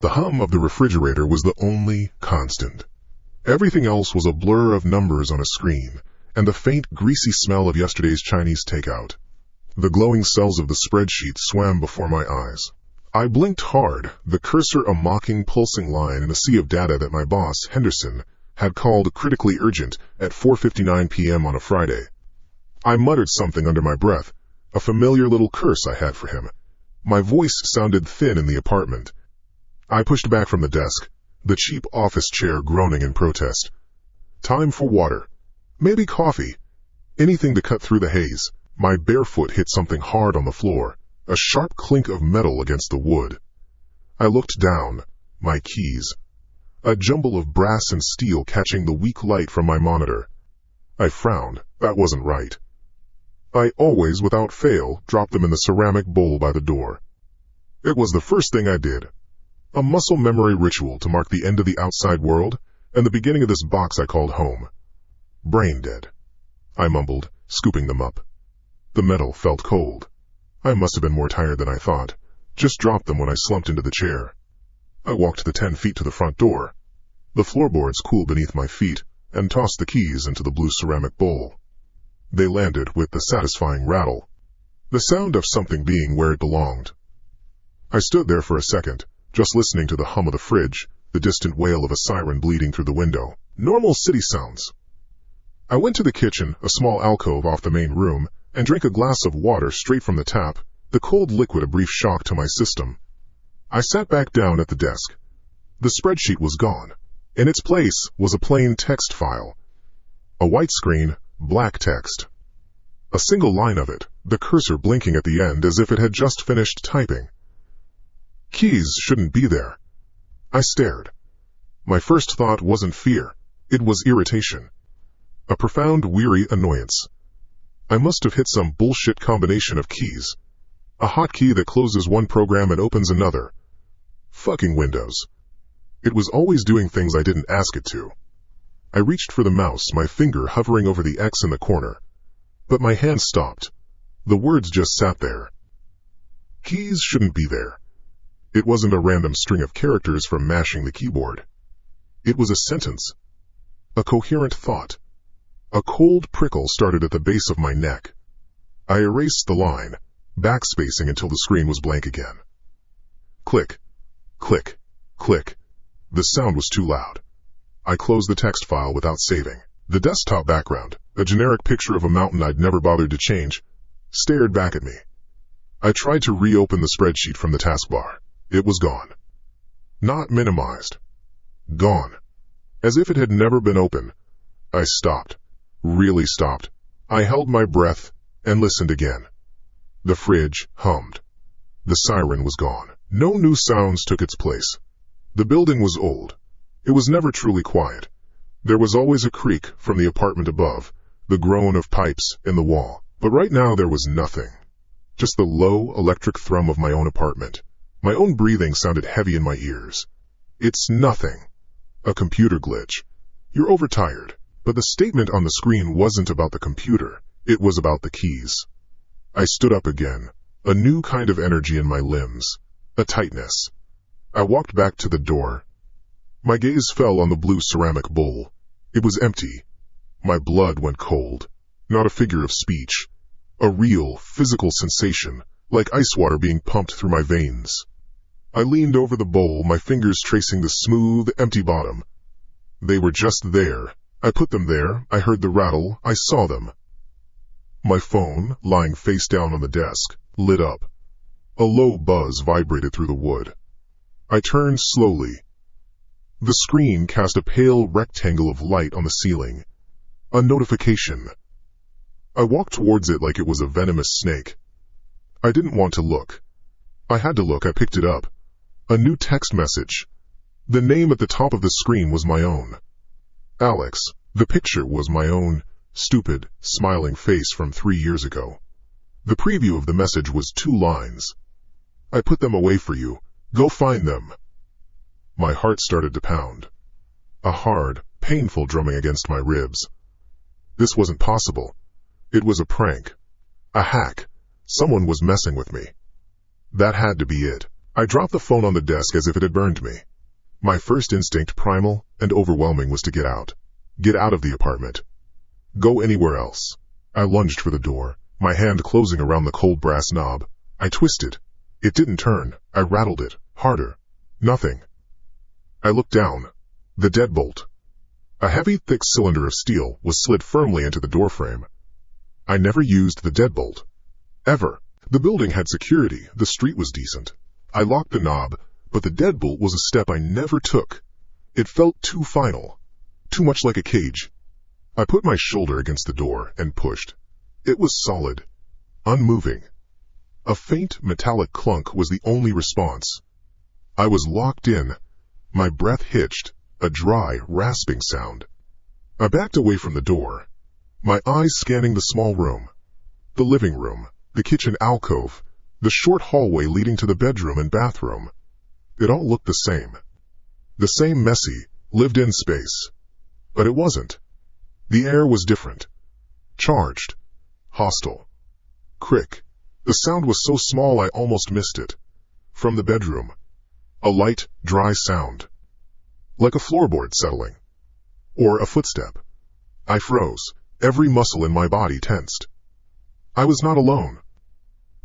The hum of the refrigerator was the only constant. Everything else was a blur of numbers on a screen, and the faint, greasy smell of yesterday's Chinese takeout. The glowing cells of the spreadsheet swam before my eyes. I blinked hard, the cursor a mocking, pulsing line in a sea of data that my boss, Henderson, had called critically urgent at 4:59 p.m. on a Friday. I muttered something under my breath, a familiar little curse I had for him. My voice sounded thin in the apartment. I pushed back from the desk, the cheap office chair groaning in protest. Time for water. Maybe coffee. Anything to cut through the haze. My bare foot hit something hard on the floor, a sharp clink of metal against the wood. I looked down. My keys. A jumble of brass and steel catching the weak light from my monitor. I frowned. That wasn't right. I always, without fail, dropped them in the ceramic bowl by the door. It was the first thing I did. A muscle memory ritual to mark the end of the outside world and the beginning of this box I called home. Brain dead, I mumbled, scooping them up. The metal felt cold. I must have been more tired than I thought. Just dropped them when I slumped into the chair. I walked the 10 feet to the front door. The floorboards cooled beneath my feet and tossed the keys into the blue ceramic bowl. They landed with the satisfying rattle, the sound of something being where it belonged. I stood there for a second, just listening to the hum of the fridge, the distant wail of a siren bleeding through the window. Normal city sounds. I went to the kitchen, a small alcove off the main room, and drank a glass of water straight from the tap, the cold liquid a brief shock to my system. I sat back down at the desk. The spreadsheet was gone. In its place was a plain text file. A white screen, black text. A single line of it, the cursor blinking at the end as if it had just finished typing. Keys shouldn't be there. I stared. My first thought wasn't fear. It was irritation. A profound, weary annoyance. I must have hit some bullshit combination of keys. A hotkey that closes one program and opens another. Fucking Windows. It was always doing things I didn't ask it to. I reached for the mouse, my finger hovering over the X in the corner. But my hand stopped. The words just sat there. Keys shouldn't be there. It wasn't a random string of characters from mashing the keyboard. It was a sentence. A coherent thought. A cold prickle started at the base of my neck. I erased the line, backspacing until the screen was blank again. Click. Click. Click. The sound was too loud. I closed the text file without saving. The desktop background, a generic picture of a mountain I'd never bothered to change, stared back at me. I tried to reopen the spreadsheet from the taskbar. It was gone. Not minimized. Gone. As if it had never been open. I stopped. Really stopped. I held my breath and listened again. The fridge hummed. The siren was gone. No new sounds took its place. The building was old. It was never truly quiet. There was always a creak from the apartment above, the groan of pipes in the wall. But right now there was nothing. Just the low electric thrum of my own apartment. My own breathing sounded heavy in my ears. It's nothing. A computer glitch. You're overtired. But the statement on the screen wasn't about the computer. It was about the keys. I stood up again. A new kind of energy in my limbs. A tightness. I walked back to the door. My gaze fell on the blue ceramic bowl. It was empty. My blood went cold. Not a figure of speech. A real, physical sensation, like ice water being pumped through my veins. I leaned over the bowl, my fingers tracing the smooth, empty bottom. They were just there. I put them there. I heard the rattle. I saw them. My phone, lying face down on the desk, lit up. A low buzz vibrated through the wood. I turned slowly. The screen cast a pale rectangle of light on the ceiling. A notification. I walked towards it like it was a venomous snake. I didn't want to look. I had to look. I picked it up. A new text message. The name at the top of the screen was my own. Alex. The picture was my own, stupid, smiling face from 3 years ago. The preview of the message was 2 lines. I put them away for you. Go find them. My heart started to pound. A hard, painful drumming against my ribs. This wasn't possible. It was a prank. A hack. Someone was messing with me. That had to be it. I dropped the phone on the desk as if it had burned me. My first instinct, primal and overwhelming, was to get out. Get out of the apartment. Go anywhere else. I lunged for the door, my hand closing around the cold brass knob. I twisted. It didn't turn. I rattled it. Harder. Nothing. I looked down. The deadbolt. A heavy, thick cylinder of steel was slid firmly into the doorframe. I never used the deadbolt. Ever. The building had security. The street was decent. I locked the knob, but the deadbolt was a step I never took. It felt too final. Too much like a cage. I put my shoulder against the door and pushed. It was solid. Unmoving. A faint metallic clunk was the only response. I was locked in. My breath hitched, a dry, rasping sound. I backed away from the door, my eyes scanning the small room, the living room, the kitchen alcove, the short hallway leading to the bedroom and bathroom. It all looked the same. The same messy, lived-in space. But it wasn't. The air was different. Charged. Hostile. Crick. The sound was so small I almost missed it. From the bedroom. A light, dry sound. Like a floorboard settling. Or a footstep. I froze. Every muscle in my body tensed. I was not alone.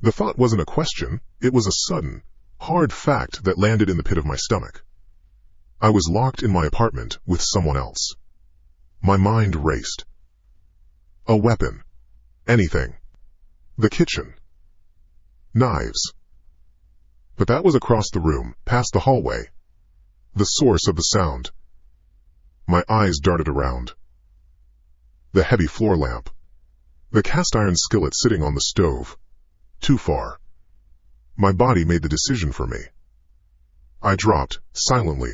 The thought wasn't a question, it was a sudden, hard fact that landed in the pit of my stomach. I was locked in my apartment with someone else. My mind raced. A weapon. Anything. The kitchen. Knives. But that was across the room, past the hallway. The source of the sound. My eyes darted around. The heavy floor lamp. The cast-iron skillet sitting on the stove. Too far. My body made the decision for me. I dropped, silently,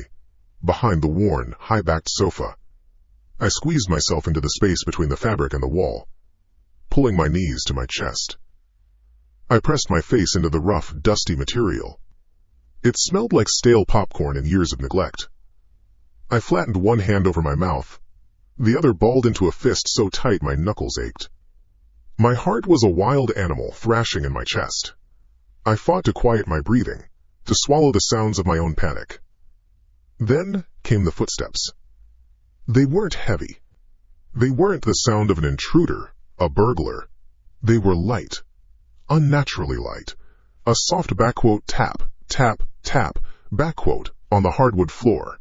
behind the worn, high-backed sofa. I squeezed myself into the space between the fabric and the wall, pulling my knees to my chest. I pressed my face into the rough, dusty material. It smelled like stale popcorn and years of neglect. I flattened one hand over my mouth, the other balled into a fist so tight my knuckles ached. My heart was a wild animal thrashing in my chest. I fought to quiet my breathing, to swallow the sounds of my own panic. Then came the footsteps. They weren't heavy. They weren't the sound of an intruder, a burglar. They were light, unnaturally light. A soft backquote tap, tap, tap, backquote on the hardwood floor.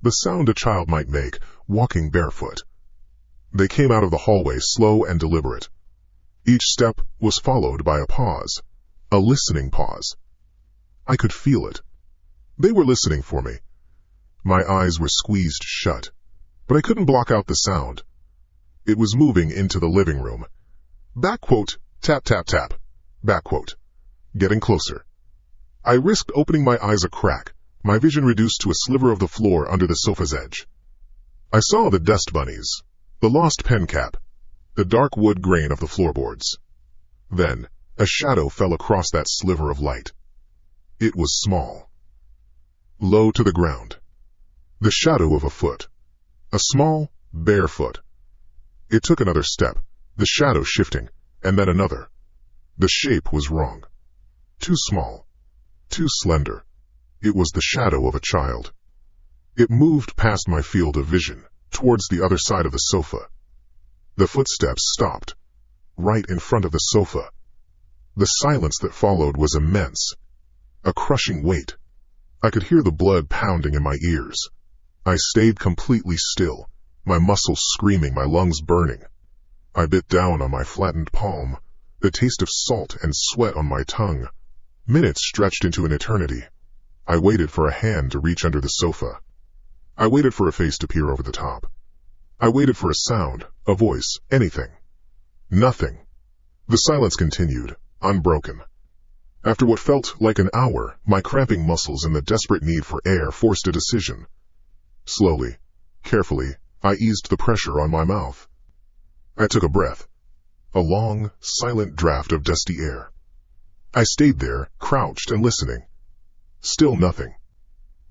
The sound a child might make, walking barefoot. They came out of the hallway slow and deliberate. Each step was followed by a pause, a listening pause. I could feel it. They were listening for me. My eyes were squeezed shut, but I couldn't block out the sound. It was moving into the living room. Backquote, tap, tap, tap, backquote. Getting closer. I risked opening my eyes a crack, my vision reduced to a sliver of the floor under the sofa's edge. I saw the dust bunnies, the lost pen cap, the dark wood grain of the floorboards. Then, a shadow fell across that sliver of light. It was small. Low to the ground. The shadow of a foot. A small, bare foot. It took another step, the shadow shifting, and then another. The shape was wrong. Too small. Too slender. It was the shadow of a child. It moved past my field of vision, towards the other side of the sofa. The footsteps stopped, right in front of the sofa. The silence that followed was immense. A crushing weight. I could hear the blood pounding in my ears. I stayed completely still, my muscles screaming, my lungs burning. I bit down on my flattened palm, the taste of salt and sweat on my tongue. Minutes stretched into an eternity. I waited for a hand to reach under the sofa. I waited for a face to peer over the top. I waited for a sound, a voice, anything. Nothing. The silence continued, unbroken. After what felt like an hour, my cramping muscles and the desperate need for air forced a decision. Slowly, carefully, I eased the pressure on my mouth. I took a breath. A long, silent draft of dusty air. I stayed there, crouched and listening. Still nothing.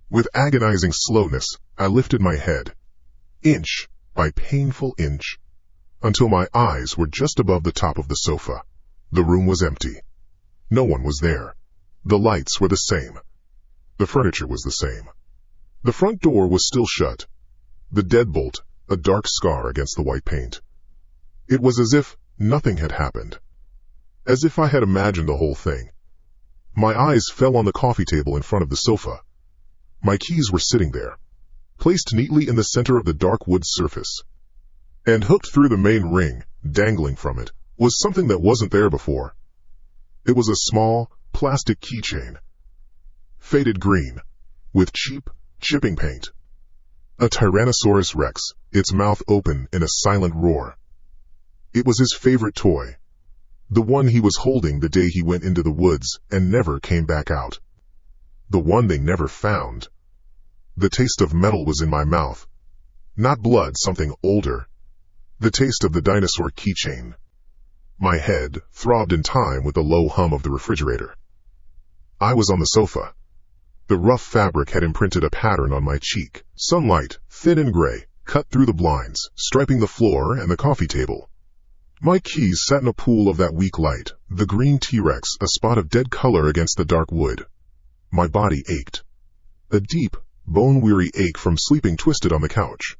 With agonizing slowness, I lifted my head, inch by painful inch, until my eyes were just above the top of the sofa. The room was empty. No one was there. The lights were the same. The furniture was the same. The front door was still shut. The deadbolt, a dark scar against the white paint. It was as if nothing had happened. As if I had imagined the whole thing. My eyes fell on the coffee table in front of the sofa. My keys were sitting there, placed neatly in the center of the dark wood surface. And hooked through the main ring, dangling from it, was something that wasn't there before. It was a small, plastic keychain. Faded green, with cheap, chipping paint. A Tyrannosaurus Rex, its mouth open in a silent roar. It was his favorite toy. The one he was holding the day he went into the woods and never came back out. The one they never found. The taste of metal was in my mouth. Not blood, something older. The taste of the dinosaur keychain. My head throbbed in time with the low hum of the refrigerator. I was on the sofa. The rough fabric had imprinted a pattern on my cheek. Sunlight, thin and gray, cut through the blinds, striping the floor and the coffee table. My keys sat in a pool of that weak light, the green T-Rex a spot of dead color against the dark wood. My body ached. A deep, bone-weary ache from sleeping twisted on the couch.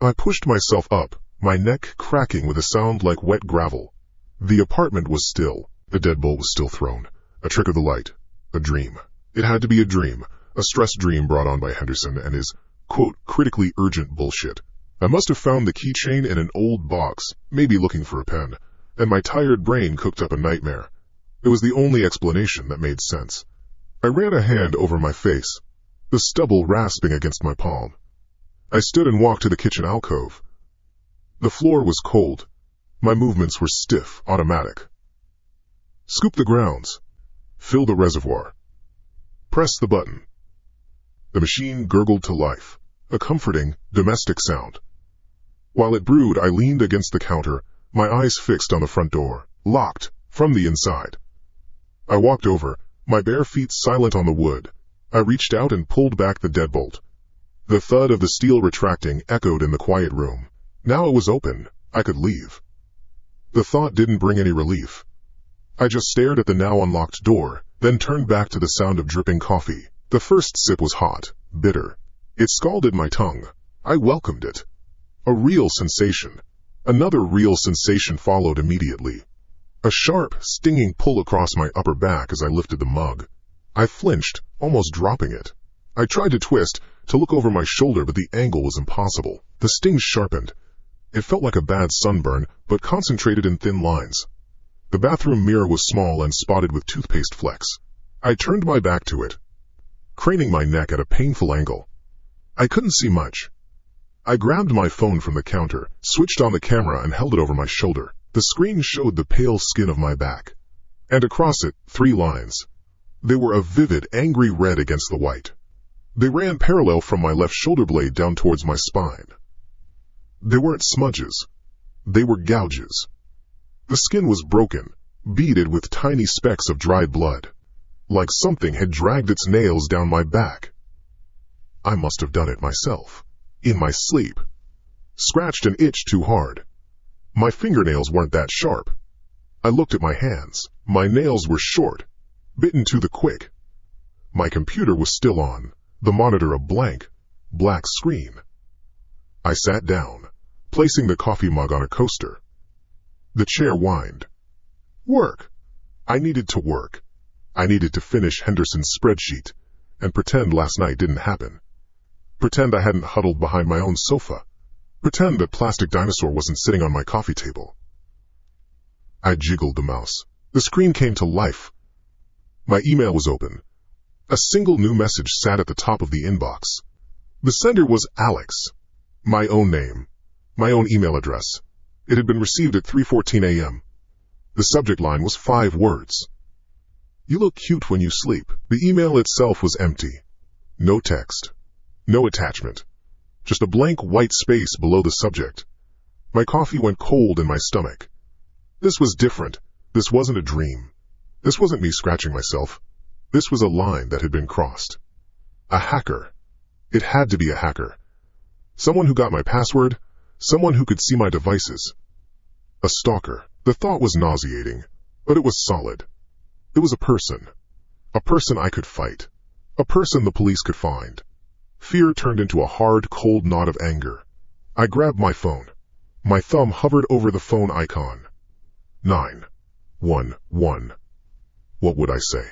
I pushed myself up, my neck cracking with a sound like wet gravel. The apartment was still. The deadbolt was still thrown. A trick of the light. A dream. It had to be a dream. A stress dream brought on by Henderson and his, quote, critically urgent bullshit. I must have found the keychain in an old box, maybe looking for a pen, and my tired brain cooked up a nightmare. It was the only explanation that made sense. I ran a hand over my face, the stubble rasping against my palm. I stood and walked to the kitchen alcove. The floor was cold. My movements were stiff, automatic. Scoop the grounds. Fill the reservoir. Press the button. The machine gurgled to life, a comforting, domestic sound. While it brewed, I leaned against the counter, my eyes fixed on the front door, locked, from the inside. I walked over, my bare feet silent on the wood. I reached out and pulled back the deadbolt. The thud of the steel retracting echoed in the quiet room. Now it was open. I could leave. The thought didn't bring any relief. I just stared at the now unlocked door, then turned back to the sound of dripping coffee. The first sip was hot, bitter. It scalded my tongue. I welcomed it. A real sensation. Another real sensation followed immediately. A sharp, stinging pull across my upper back as I lifted the mug. I flinched, almost dropping it. I tried to twist, to look over my shoulder, but the angle was impossible. The sting sharpened. It felt like a bad sunburn, but concentrated in thin lines. The bathroom mirror was small and spotted with toothpaste flecks. I turned my back to it, craning my neck at a painful angle. I couldn't see much. I grabbed my phone from the counter, switched on the camera and held it over my shoulder. The screen showed the pale skin of my back. And across it, 3 lines. They were a vivid, angry red against the white. They ran parallel from my left shoulder blade down towards my spine. They weren't smudges. They were gouges. The skin was broken, beaded with tiny specks of dried blood, like something had dragged its nails down my back. I must have done it myself, in my sleep. Scratched and itched too hard. My fingernails weren't that sharp. I looked at my hands. My nails were short, bitten to the quick. My computer was still on, the monitor a blank, black screen. I sat down, placing the coffee mug on a coaster. The chair whined. Work. I needed to work. I needed to finish Henderson's spreadsheet and pretend last night didn't happen. Pretend I hadn't huddled behind my own sofa. Pretend that Plastic Dinosaur wasn't sitting on my coffee table. I jiggled the mouse. The screen came to life. My email was open. A single new message sat at the top of the inbox. The sender was Alex. My own name. My own email address. It had been received at 3:14 a.m. The subject line was 5 words. You look cute when you sleep. The email itself was empty. No text. No attachment. Just a blank white space below the subject. My coffee went cold in my stomach. This was different. This wasn't a dream. This wasn't me scratching myself. This was a line that had been crossed. A hacker. It had to be a hacker. Someone who got my password. Someone who could see my devices. A stalker. The thought was nauseating, but it was solid. It was a person. A person I could fight. A person the police could find. Fear turned into a hard, cold knot of anger. I grabbed my phone. My thumb hovered over the phone icon. 911. What would I say?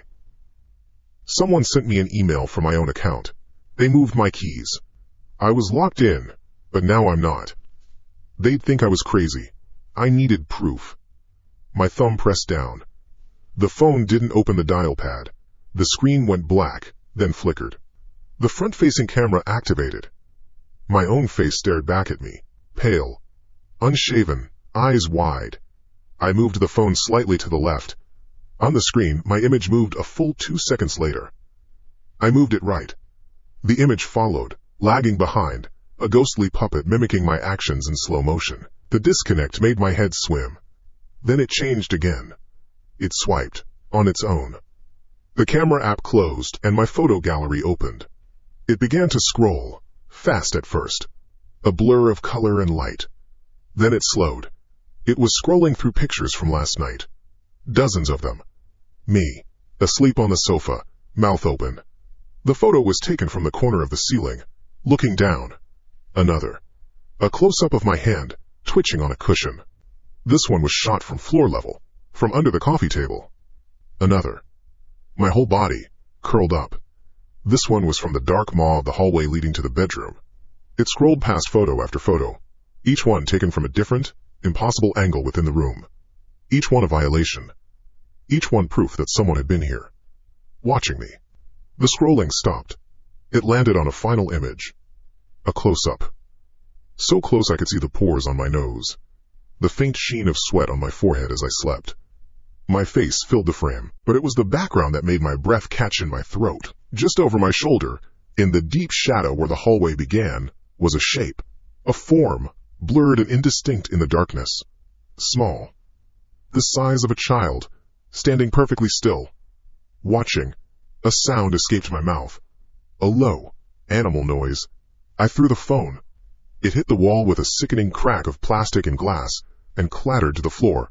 Someone sent me an email from my own account. They moved my keys. I was locked in, but now I'm not. They'd think I was crazy. I needed proof. My thumb pressed down. The phone didn't open the dial pad. The screen went black, then flickered. The front-facing camera activated. My own face stared back at me, pale, unshaven, eyes wide. I moved the phone slightly to the left. On the screen, my image moved a full 2 seconds later. I moved it right. The image followed, lagging behind, a ghostly puppet mimicking my actions in slow motion. The disconnect made my head swim. Then it changed again. It swiped, on its own. The camera app closed and my photo gallery opened. It began to scroll, fast at first, a blur of color and light. Then it slowed. It was scrolling through pictures from last night. Dozens of them. Me, asleep on the sofa, mouth open. The photo was taken from the corner of the ceiling, looking down. Another. A close-up of my hand, twitching on a cushion. This one was shot from floor level, from under the coffee table. Another. My whole body, curled up. This one was from the dark maw of the hallway leading to the bedroom. It scrolled past photo after photo, each one taken from a different, impossible angle within the room. Each one a violation. Each one proof that someone had been here, watching me. The scrolling stopped. It landed on a final image. A close-up. So close I could see the pores on my nose. The faint sheen of sweat on my forehead as I slept. My face filled the frame, but it was the background that made my breath catch in my throat. Just over my shoulder, in the deep shadow where the hallway began, was a shape. A form, blurred and indistinct in the darkness. Small. The size of a child, standing perfectly still. Watching. A sound escaped my mouth. A low, animal noise. I threw the phone. It hit the wall with a sickening crack of plastic and glass, and clattered to the floor.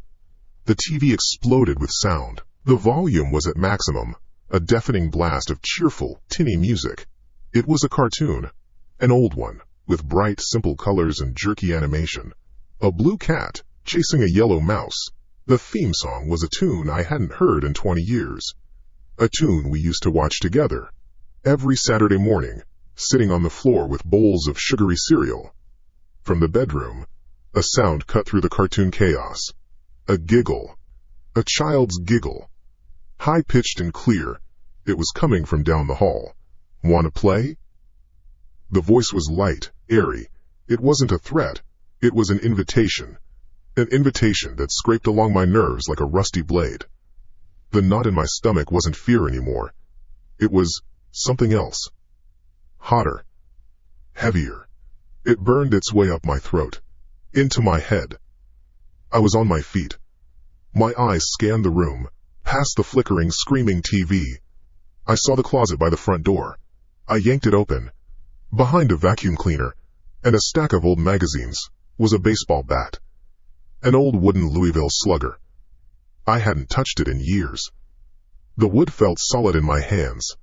The TV exploded with sound. The volume was at maximum, a deafening blast of cheerful, tinny music. It was a cartoon, an old one, with bright, simple colors and jerky animation. A blue cat, chasing a yellow mouse. The theme song was a tune I hadn't heard in 20 years. A tune we used to watch together, every Saturday morning, sitting on the floor with bowls of sugary cereal. From the bedroom, a sound cut through the cartoon chaos. A giggle. A child's giggle. High-pitched and clear, it was coming from down the hall. "Wanna play?" The voice was light, airy. It wasn't a threat. It was an invitation. An invitation that scraped along my nerves like a rusty blade. The knot in my stomach wasn't fear anymore. It was something else. Hotter. Heavier. It burned its way up my throat. Into my head. I was on my feet. My eyes scanned the room, past the flickering, screaming TV. I saw the closet by the front door. I yanked it open. Behind a vacuum cleaner and a stack of old magazines was a baseball bat. An old wooden Louisville Slugger. I hadn't touched it in years. The wood felt solid in my hands.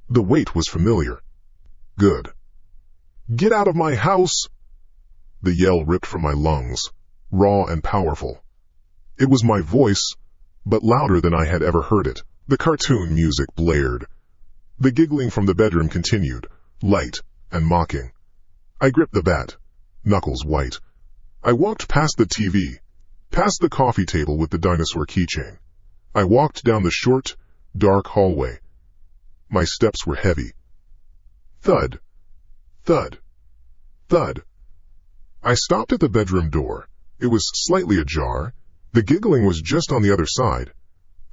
The weight was familiar. Good. "Get out of my house!" The yell ripped from my lungs, raw and powerful. It was my voice, but louder than I had ever heard it. The cartoon music blared. The giggling from the bedroom continued, light and mocking. I gripped the bat, knuckles white. I walked past the TV, past the coffee table with the dinosaur keychain. I walked down the short, dark hallway. My steps were heavy. Thud, thud, thud. I stopped at the bedroom door. It was slightly ajar. The giggling was just on the other side.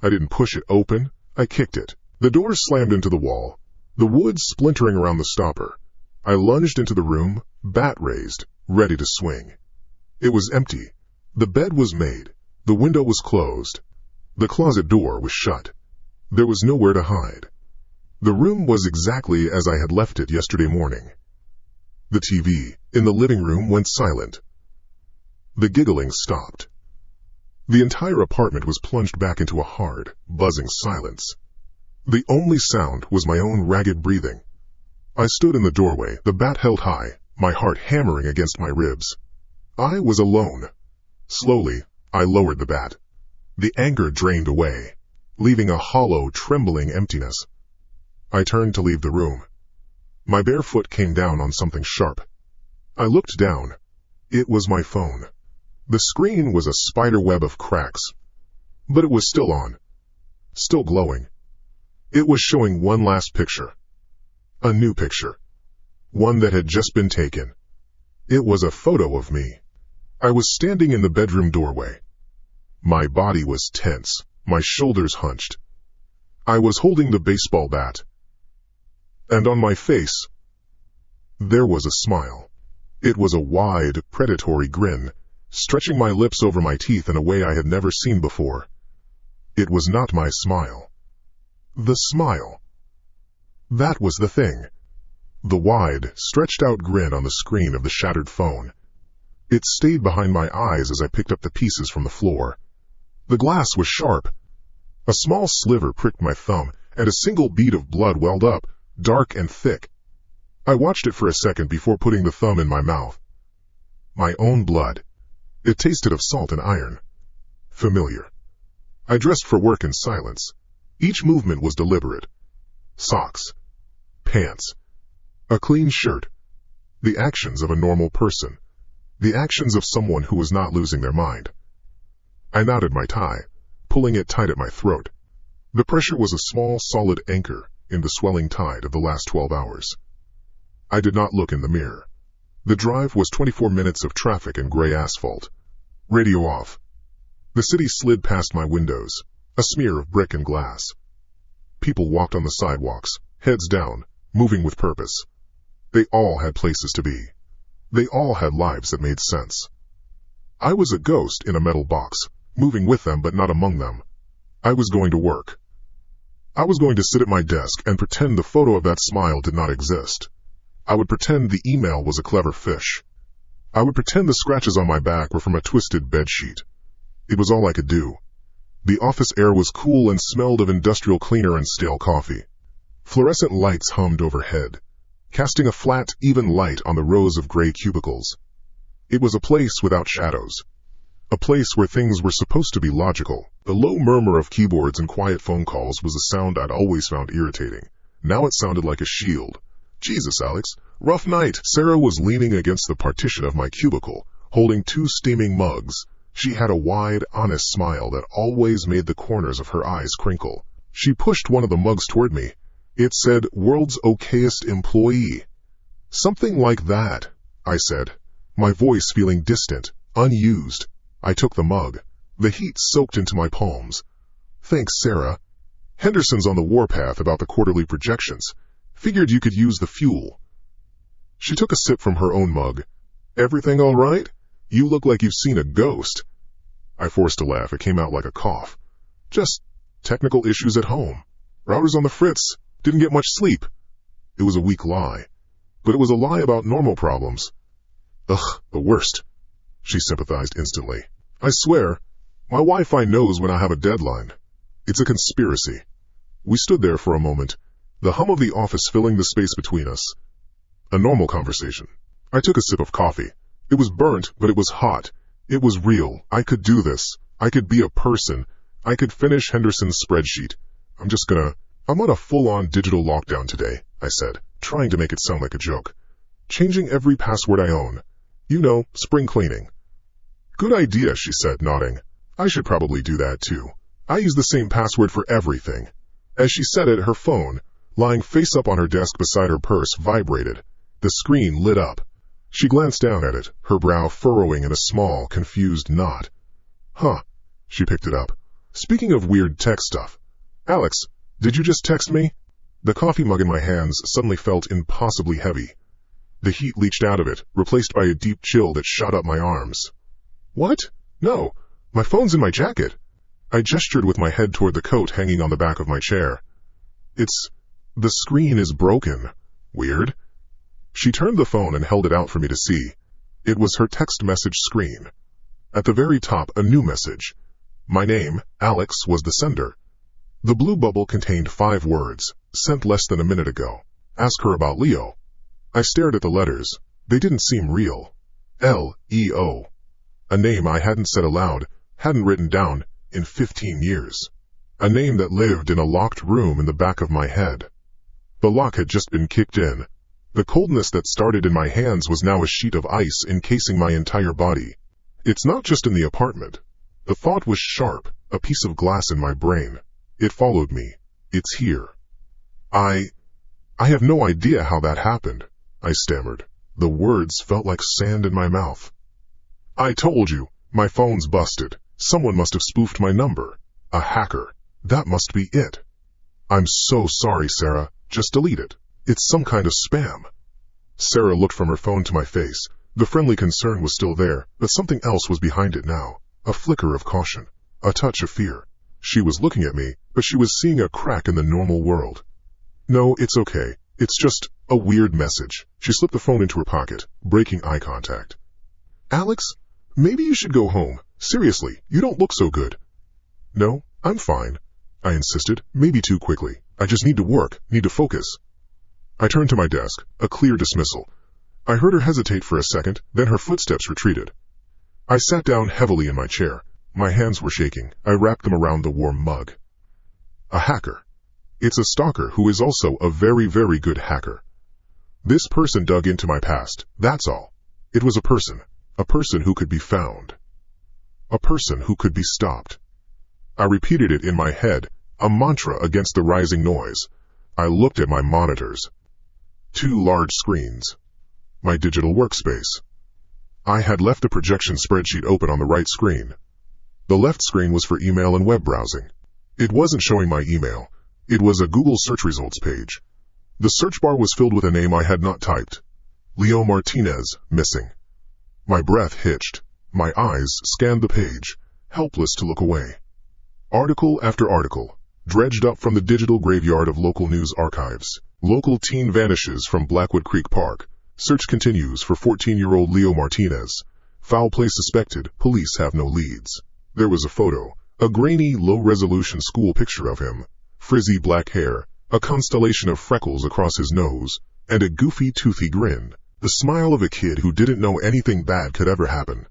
I didn't push it open. I kicked it. The door slammed into the wall, the wood splintering around the stopper. I lunged into the room, bat raised, ready to swing. It was empty. The bed was made. The window was closed. The closet door was shut. There was nowhere to hide. The room was exactly as I had left it yesterday morning. The TV in the living room went silent. The giggling stopped. The entire apartment was plunged back into a hard, buzzing silence. The only sound was my own ragged breathing. I stood in the doorway, the bat held high, my heart hammering against my ribs. I was alone. Slowly, I lowered the bat. The anger drained away, leaving a hollow, trembling emptiness. I turned to leave the room. My bare foot came down on something sharp. I looked down. It was my phone. The screen was a spider web of cracks, but it was still on, still glowing. It was showing one last picture. A new picture. One that had just been taken. It was a photo of me. I was standing in the bedroom doorway. My body was tense, my shoulders hunched. I was holding the baseball bat. And on my face, there was a smile. It was a wide, predatory grin, stretching my lips over my teeth in a way I had never seen before. It was not my smile. The smile. That was the thing. The wide, stretched-out grin on the screen of the shattered phone. It stayed behind my eyes as I picked up the pieces from the floor. The glass was sharp. A small sliver pricked my thumb, and a single bead of blood welled up, dark and thick. I watched it for a second before putting the thumb in my mouth. My own blood. It tasted of salt and iron. Familiar. I dressed for work in silence. Each movement was deliberate. Socks. Pants. A clean shirt. The actions of a normal person. The actions of someone who was not losing their mind. I knotted my tie, pulling it tight at my throat. The pressure was a small, solid anchor in the swelling tide of the last 12 hours. I did not look in the mirror. The drive was 24 minutes of traffic and gray asphalt. Radio off. The city slid past my windows, a smear of brick and glass. People walked on the sidewalks, heads down, moving with purpose. They all had places to be. They all had lives that made sense. I was a ghost in a metal box, moving with them but not among them. I was going to work. I was going to sit at my desk and pretend the photo of that smile did not exist. I would pretend the email was a clever fish. I would pretend the scratches on my back were from a twisted bedsheet. It was all I could do. The office air was cool and smelled of industrial cleaner and stale coffee. Fluorescent lights hummed overhead, casting a flat, even light on the rows of gray cubicles. It was a place without shadows. A place where things were supposed to be logical. The low murmur of keyboards and quiet phone calls was a sound I'd always found irritating. Now it sounded like a shield. Jesus, Alex. Rough night. Sarah was leaning against the partition of my cubicle, holding 2 steaming mugs. She had a wide, honest smile that always made the corners of her eyes crinkle. She pushed one of the mugs toward me. It said, "World's okayest employee." Something like that, I said, my voice feeling distant, unused. I took the mug. The heat soaked into my palms. Thanks, Sarah. Henderson's on the warpath about the quarterly projections. Figured you could use the fuel. She took a sip from her own mug. Everything all right? You look like you've seen a ghost. I forced a laugh. It came out like a cough. Just technical issues at home. Router's on the fritz. Didn't get much sleep. It was a weak lie. But it was a lie about normal problems. Ugh, the worst. She sympathized instantly. I swear, my Wi-Fi knows when I have a deadline. It's a conspiracy. We stood there for a moment, the hum of the office filling the space between us. A normal conversation. I took a sip of coffee. It was burnt, but it was hot. It was real. I could do this. I could be a person. I could finish Henderson's spreadsheet. I'm on a full-on digital lockdown today, I said, trying to make it sound like a joke. Changing every password I own. You know, spring cleaning. Good idea, she said, nodding. I should probably do that too. I use the same password for everything. As she said it, her phone, lying face up on her desk beside her purse, vibrated. The screen lit up. She glanced down at it, her brow furrowing in a small, confused knot. Huh. She picked it up. Speaking of weird tech stuff. Alex, did you just text me? The coffee mug in my hands suddenly felt impossibly heavy. The heat leached out of it, replaced by a deep chill that shot up my arms. What? No. My phone's in my jacket. I gestured with my head toward the coat hanging on the back of my chair. The screen is broken. Weird. She turned the phone and held it out for me to see. It was her text message screen. At the very top, a new message. My name, Alex, was the sender. The blue bubble contained 5 words, sent less than a minute ago. Ask her about Leo. I stared at the letters. They didn't seem real. L-E-O. A name I hadn't said aloud, hadn't written down, in 15 years. A name that lived in a locked room in the back of my head. The lock had just been kicked in. The coldness that started in my hands was now a sheet of ice encasing my entire body. It's not just in the apartment. The thought was sharp, a piece of glass in my brain. It followed me. It's here. I have no idea how that happened, I stammered. The words felt like sand in my mouth. I told you, my phone's busted. Someone must have spoofed my number. A hacker. That must be it. I'm so sorry, Sarah. Just delete it. It's some kind of spam. Sarah looked from her phone to my face. The friendly concern was still there, but something else was behind it now. A flicker of caution. A touch of fear. She was looking at me, but she was seeing a crack in the normal world. No, it's okay. It's just a weird message. She slipped the phone into her pocket, breaking eye contact. Alex, maybe you should go home. Seriously, you don't look so good. No, I'm fine, I insisted, maybe too quickly. I just need to work, need to focus. I turned to my desk, a clear dismissal. I heard her hesitate for a second, then her footsteps retreated. I sat down heavily in my chair. My hands were shaking. I wrapped them around the warm mug. A hacker. It's a stalker who is also a very, very good hacker. This person dug into my past, that's all. It was a person who could be found. A person who could be stopped. I repeated it in my head, a mantra against the rising noise. I looked at my monitors. 2 large screens. My digital workspace. I had left the projection spreadsheet open on the right screen. The left screen was for email and web browsing. It wasn't showing my email. It was a Google search results page. The search bar was filled with a name I had not typed. Leo Martinez, missing. My breath hitched. My eyes scanned the page, helpless to look away. Article after article, dredged up from the digital graveyard of local news archives. Local teen vanishes from Blackwood Creek Park. Search continues for 14-year-old Leo Martinez. Foul play suspected. Police have no leads. There was a photo, a grainy, low-resolution school picture of him. Frizzy black hair, a constellation of freckles across his nose, and a goofy, toothy grin. The smile of a kid who didn't know anything bad could ever happen.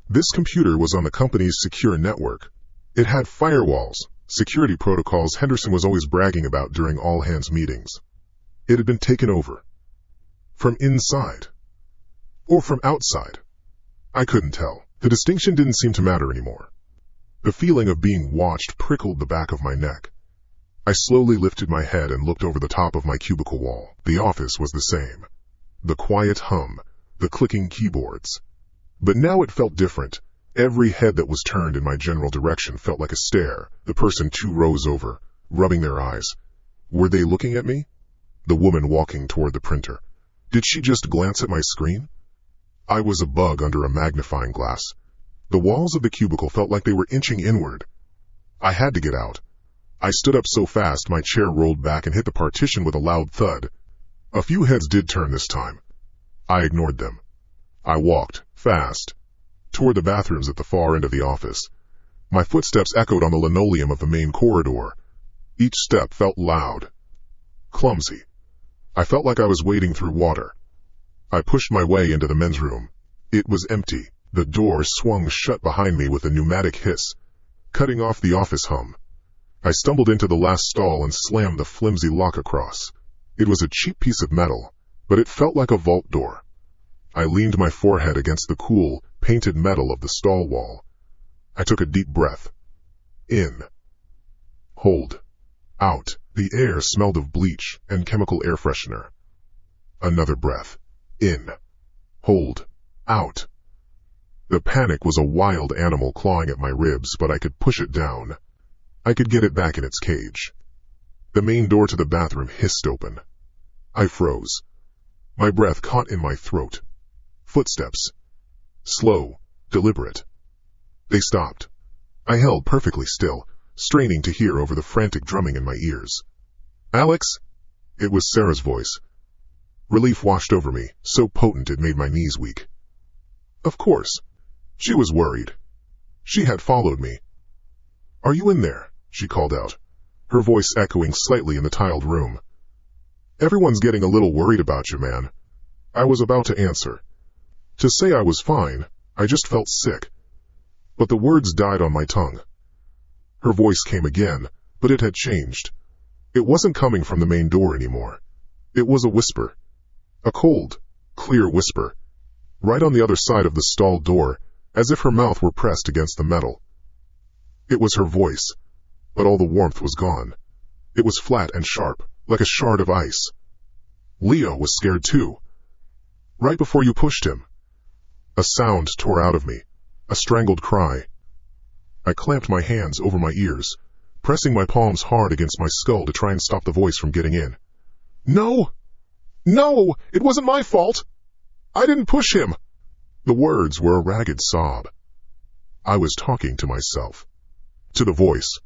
This computer was on the company's secure network. It had firewalls, security protocols Henderson was always bragging about during all-hands meetings. It had been taken over. From inside. Or from outside. I couldn't tell. The distinction didn't seem to matter anymore. The feeling of being watched prickled the back of my neck. I slowly lifted my head and looked over the top of my cubicle wall. The office was the same. The quiet hum, the clicking keyboards. But now it felt different. Every head that was turned in my general direction felt like a stare, the person 2 rows over, rubbing their eyes. Were they looking at me? The woman walking toward the printer. Did she just glance at my screen? I was a bug under a magnifying glass. The walls of the cubicle felt like they were inching inward. I had to get out. I stood up so fast my chair rolled back and hit the partition with a loud thud. A few heads did turn this time. I ignored them. I walked, fast, toward the bathrooms at the far end of the office. My footsteps echoed on the linoleum of the main corridor. Each step felt loud, clumsy. I felt like I was wading through water. I pushed my way into the men's room. It was empty. The door swung shut behind me with a pneumatic hiss, cutting off the office hum. I stumbled into the last stall and slammed the flimsy lock across. It was a cheap piece of metal, but it felt like a vault door. I leaned my forehead against the cool, painted metal of the stall wall. I took a deep breath. In. Hold. Out. The air smelled of bleach and chemical air freshener. Another breath. In. Hold. Out. The panic was a wild animal clawing at my ribs, but I could push it down. I could get it back in its cage. The main door to the bathroom hissed open. I froze. My breath caught in my throat. Footsteps. Slow, deliberate. They stopped. I held perfectly still, straining to hear over the frantic drumming in my ears. Alex? It was Sarah's voice. Relief washed over me, so potent it made my knees weak. Of course. She was worried. She had followed me. Are you in there? She called out. her voice echoing slightly in the tiled room. "Everyone's getting a little worried about you, man." I was about to answer. To say I was fine, I just felt sick. But the words died on my tongue. Her voice came again, but it had changed. It wasn't coming from the main door anymore. It was a whisper. A cold, clear whisper. Right on the other side of the stall door, as if her mouth were pressed against the metal. It was her voice, but all the warmth was gone. It was flat and sharp, like a shard of ice. "Leo was scared too. Right before you pushed him." A sound tore out of me, a strangled cry. I clamped my hands over my ears, pressing my palms hard against my skull to try and stop the voice from getting in. "No! No! It wasn't my fault! I didn't push him!" The words were a ragged sob. I was talking to myself. To the voice.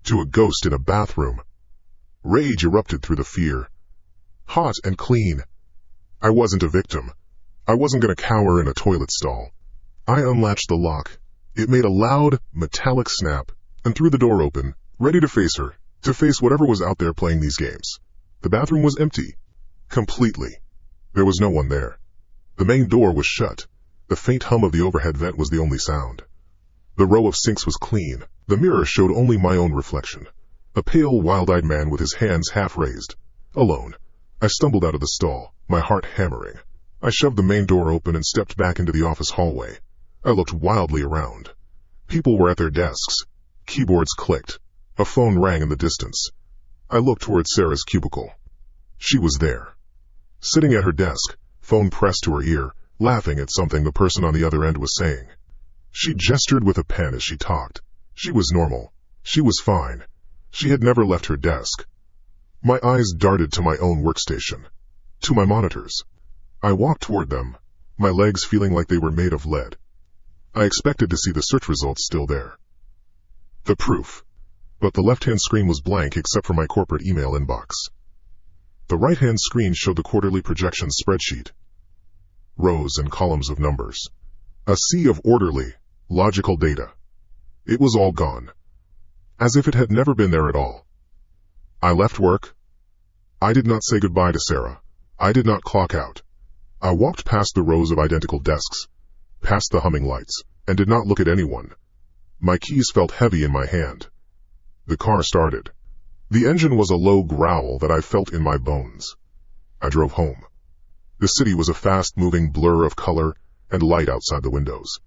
To a ghost in a bathroom. Rage erupted through the fear. Hot and clean. I wasn't a victim. I wasn't going to cower in a toilet stall. I unlatched the lock. It made a loud, metallic snap, and threw the door open, ready to face her, to face whatever was out there playing these games. The bathroom was empty. Completely. There was no one there. The main door was shut. The faint hum of the overhead vent was the only sound. The row of sinks was clean. The mirror showed only my own reflection. A pale, wild-eyed man with his hands half raised. Alone. I stumbled out of the stall, my heart hammering. I shoved the main door open and stepped back into the office hallway. I looked wildly around. People were at their desks. Keyboards clicked. A phone rang in the distance. I looked toward Sarah's cubicle. She was there. Sitting at her desk, phone pressed to her ear, laughing at something the person on the other end was saying. She gestured with a pen as she talked. She was normal. She was fine. She had never left her desk. My eyes darted to my own workstation. To my monitors. I walked toward them, my legs feeling like they were made of lead. I expected to see the search results still there. The proof. But the left-hand screen was blank except for my corporate email inbox. The right-hand screen showed the quarterly projection spreadsheet. Rows and columns of numbers. A sea of orderly, logical data. It was all gone. As if it had never been there at all. I left work. I did not say goodbye to Sarah. I did not clock out. I walked past the rows of identical desks, past the humming lights, and did not look at anyone. My keys felt heavy in my hand. The car started. The engine was a low growl that I felt in my bones. I drove home. The city was a fast-moving blur of color and light outside the windows.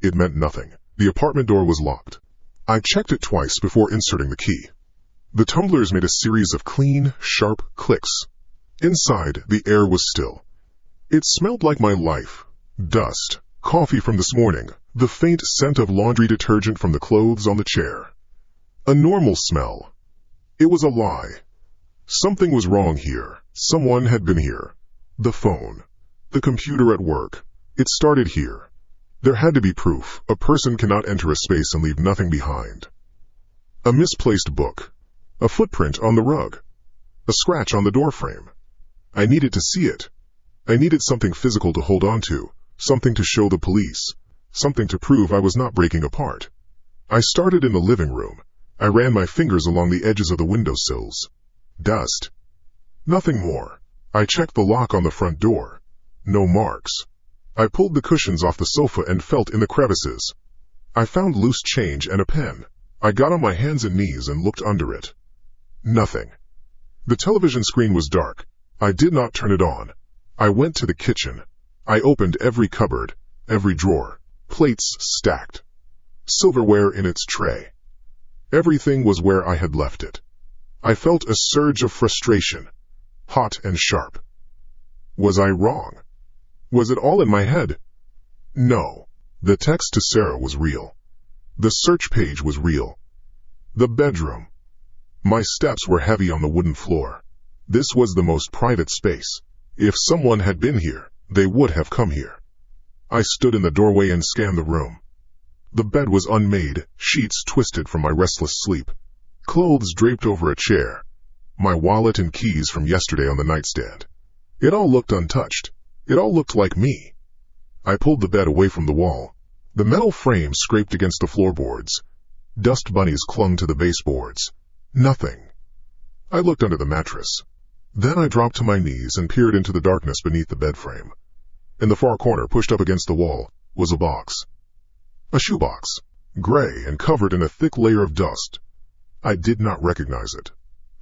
It meant nothing. The apartment door was locked. I checked it twice before inserting the key. The tumblers made a series of clean, sharp clicks. Inside, the air was still. It smelled like my life. Dust, coffee from this morning, the faint scent of laundry detergent from the clothes on the chair. A normal smell. It was a lie. Something was wrong here. Someone had been here. The phone. The computer at work. It started here. There had to be proof. A person cannot enter a space and leave nothing behind. A misplaced book. A footprint on the rug. A scratch on the doorframe. I needed to see it. I needed something physical to hold on to, something to show the police, something to prove I was not breaking apart. I started in the living room. I ran my fingers along the edges of the windowsills. Dust. Nothing more. I checked the lock on the front door. No marks. I pulled the cushions off the sofa and felt in the crevices. I found loose change and a pen. I got on my hands and knees and looked under it. Nothing. The television screen was dark. I did not turn it on. I went to the kitchen. I opened every cupboard, every drawer, plates stacked, silverware in its tray. Everything was where I had left it. I felt a surge of frustration, hot and sharp. Was I wrong? Was it all in my head? No. The text to Sarah was real. The search page was real. The bedroom. My steps were heavy on the wooden floor. This was the most private space. If someone had been here, they would have come here. I stood in the doorway and scanned the room. The bed was unmade, sheets twisted from my restless sleep, clothes draped over a chair, my wallet and keys from yesterday on the nightstand. It all looked untouched. It all looked like me. I pulled the bed away from the wall. The metal frame scraped against the floorboards. Dust bunnies clung to the baseboards. Nothing. I looked under the mattress. Then I dropped to my knees and peered into the darkness beneath the bed frame. In the far corner, pushed up against the wall, was a box. A shoebox, gray and covered in a thick layer of dust. I did not recognize it.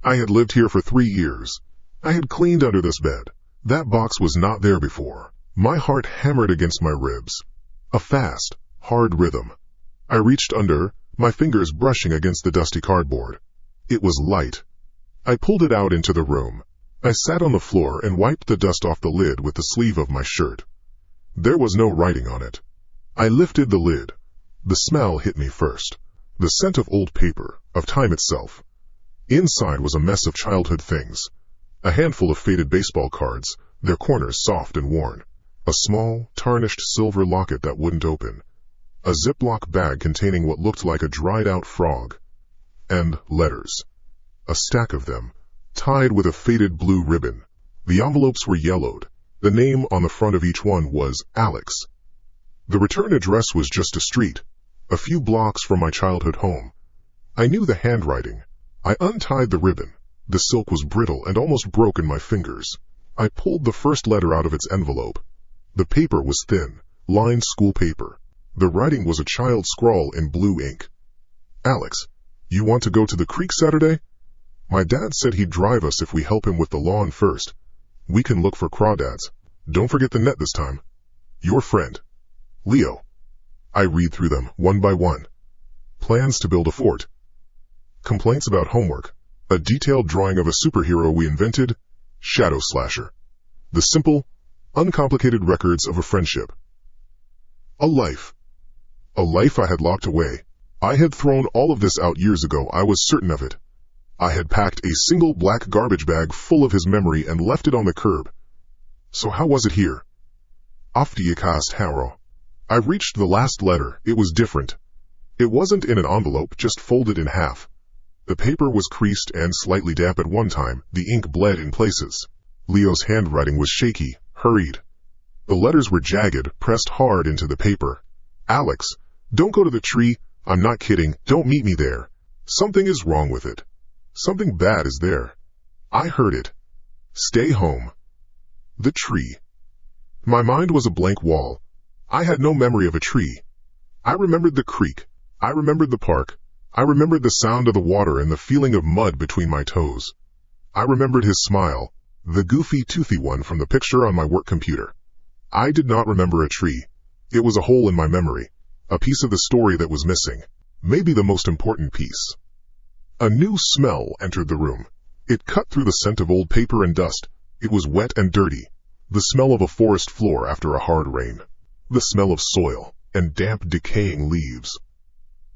I had lived here for 3 years. I had cleaned under this bed. That box was not there before. My heart hammered against my ribs. A fast, hard rhythm. I reached under, my fingers brushing against the dusty cardboard. It was light. I pulled it out into the room. I sat on the floor and wiped the dust off the lid with the sleeve of my shirt. There was no writing on it. I lifted the lid. The smell hit me first. The scent of old paper, of time itself. Inside was a mess of childhood things. A handful of faded baseball cards, their corners soft and worn. A small, tarnished silver locket that wouldn't open. A Ziploc bag containing what looked like a dried-out frog. And letters. A stack of them, tied with a faded blue ribbon. The envelopes were yellowed. The name on the front of each one was Alex. The return address was just a street, a few blocks from my childhood home. I knew the handwriting. I untied the ribbon. The silk was brittle and almost broke in my fingers. I pulled the first letter out of its envelope. The paper was thin, lined school paper. The writing was a child's scrawl in blue ink. Alex, you want to go to the creek Saturday? My dad said he'd drive us if we help him with the lawn first. We can look for crawdads. Don't forget the net this time. Your friend, Leo. I read through them, one by one. Plans to build a fort. Complaints about homework. A detailed drawing of a superhero we invented. Shadow Slasher. The simple, uncomplicated records of a friendship. A life. A life I had locked away. I had thrown all of this out years ago, I was certain of it. I had packed a single black garbage bag full of his memory and left it on the curb. So how was it here? Afdiakas Harrow. I reached the last letter. It was different. It wasn't in an envelope, just folded in half. The paper was creased and slightly damp at one time. The ink bled in places. Leo's handwriting was shaky, hurried. The letters were jagged, pressed hard into the paper. Alex, don't go to the tree. I'm not kidding. Don't meet me there. Something is wrong with it. Something bad is there. I heard it. Stay home. The tree. My mind was a blank wall. I had no memory of a tree. I remembered the creek. I remembered the park. I remembered the sound of the water and the feeling of mud between my toes. I remembered his smile, the goofy, toothy one from the picture on my work computer. I did not remember a tree. It was a hole in my memory, a piece of the story that was missing, maybe the most important piece. A new smell entered the room. It cut through the scent of old paper and dust. It was wet and dirty, the smell of a forest floor after a hard rain, the smell of soil and damp, decaying leaves.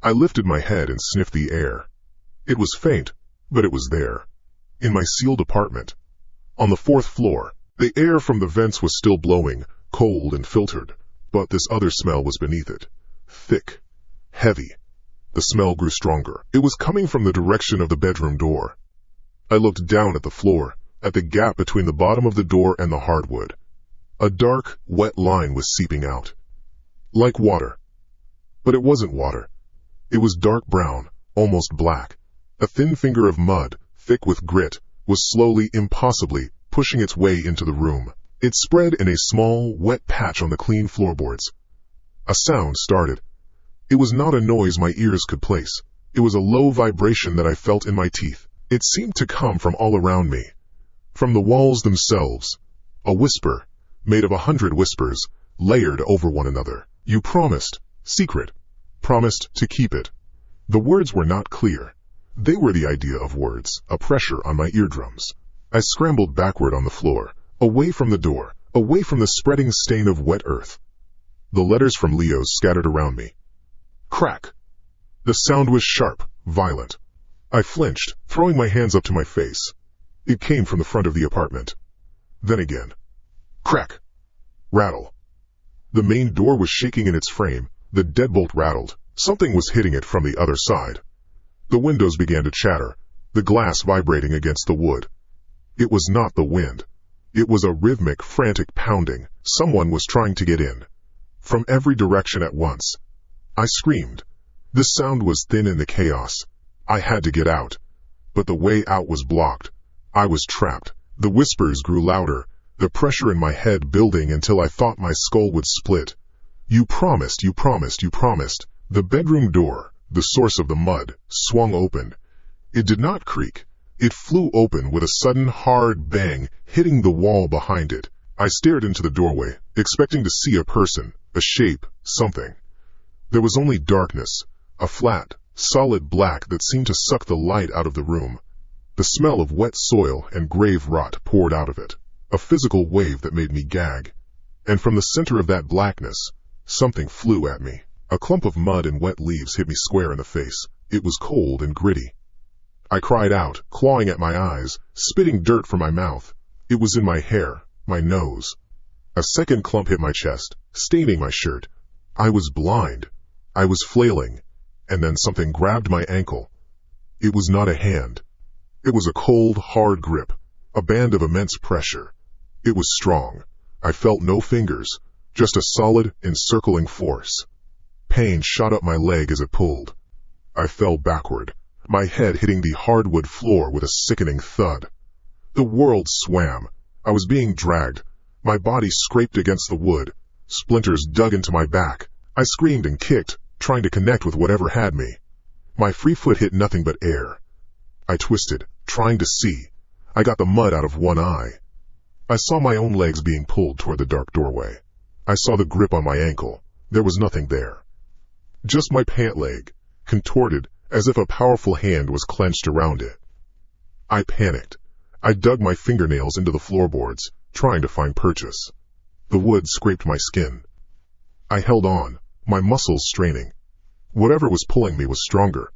I lifted my head and sniffed the air. It was faint, but it was there. In my sealed apartment. On the 4th floor, the air from the vents was still blowing, cold and filtered, but this other smell was beneath it. Thick, heavy. The smell grew stronger. It was coming from the direction of the bedroom door. I looked down at the floor, at the gap between the bottom of the door and the hardwood. A dark, wet line was seeping out. Like water. But it wasn't water. It was dark brown, almost black. A thin finger of mud, thick with grit, was slowly, impossibly, pushing its way into the room. It spread in a small, wet patch on the clean floorboards. A sound started. It was not a noise my ears could place. It was a low vibration that I felt in my teeth. It seemed to come from all around me. From the walls themselves. A whisper, made of 100 whispers, layered over one another. You promised. Secret. Promised to keep it. The words were not clear. They were the idea of words, a pressure on my eardrums. I scrambled backward on the floor, away from the door, away from the spreading stain of wet earth. The letters from Leo's scattered around me. Crack. The sound was sharp, violent. I flinched, throwing my hands up to my face. It came from the front of the apartment. Then again. Crack. Rattle. The main door was shaking in its frame. The deadbolt rattled. Something was hitting it from the other side. The windows began to chatter, the glass vibrating against the wood. It was not the wind. It was a rhythmic, frantic pounding. Someone was trying to get in. From every direction at once. I screamed. The sound was thin in the chaos. I had to get out. but the way out was blocked. I was trapped. The whispers grew louder, the pressure in my head building until I thought my skull would split. You promised, you promised, you promised. The bedroom door, the source of the mud, swung open. It did not creak. It flew open with a sudden hard bang, hitting the wall behind it. I stared into the doorway, expecting to see a person, a shape, something. There was only darkness, a flat, solid black that seemed to suck the light out of the room. The smell of wet soil and grave rot poured out of it, a physical wave that made me gag. And from the center of that blackness, something flew at me. A clump of mud and wet leaves hit me square in the face. It was cold and gritty. I cried out, clawing at my eyes, spitting dirt from my mouth. It was in my hair, my nose. A second clump hit my chest, staining my shirt. I was blind. I was flailing. And then something grabbed my ankle. It was not a hand. It was a cold, hard grip, a band of immense pressure. It was strong. I felt no fingers, just a solid, encircling force. Pain shot up my leg as it pulled. I fell backward, my head hitting the hardwood floor with a sickening thud. The world swam. I was being dragged. My body scraped against the wood. Splinters dug into my back. I screamed and kicked, trying to connect with whatever had me. My free foot hit nothing but air. I twisted, trying to see. I got the mud out of one eye. I saw my own legs being pulled toward the dark doorway. I saw the grip on my ankle. There was nothing there. Just my pant leg, contorted as if a powerful hand was clenched around it. I panicked. I dug my fingernails into the floorboards, trying to find purchase. The wood scraped my skin. I held on, my muscles straining. Whatever was pulling me was stronger.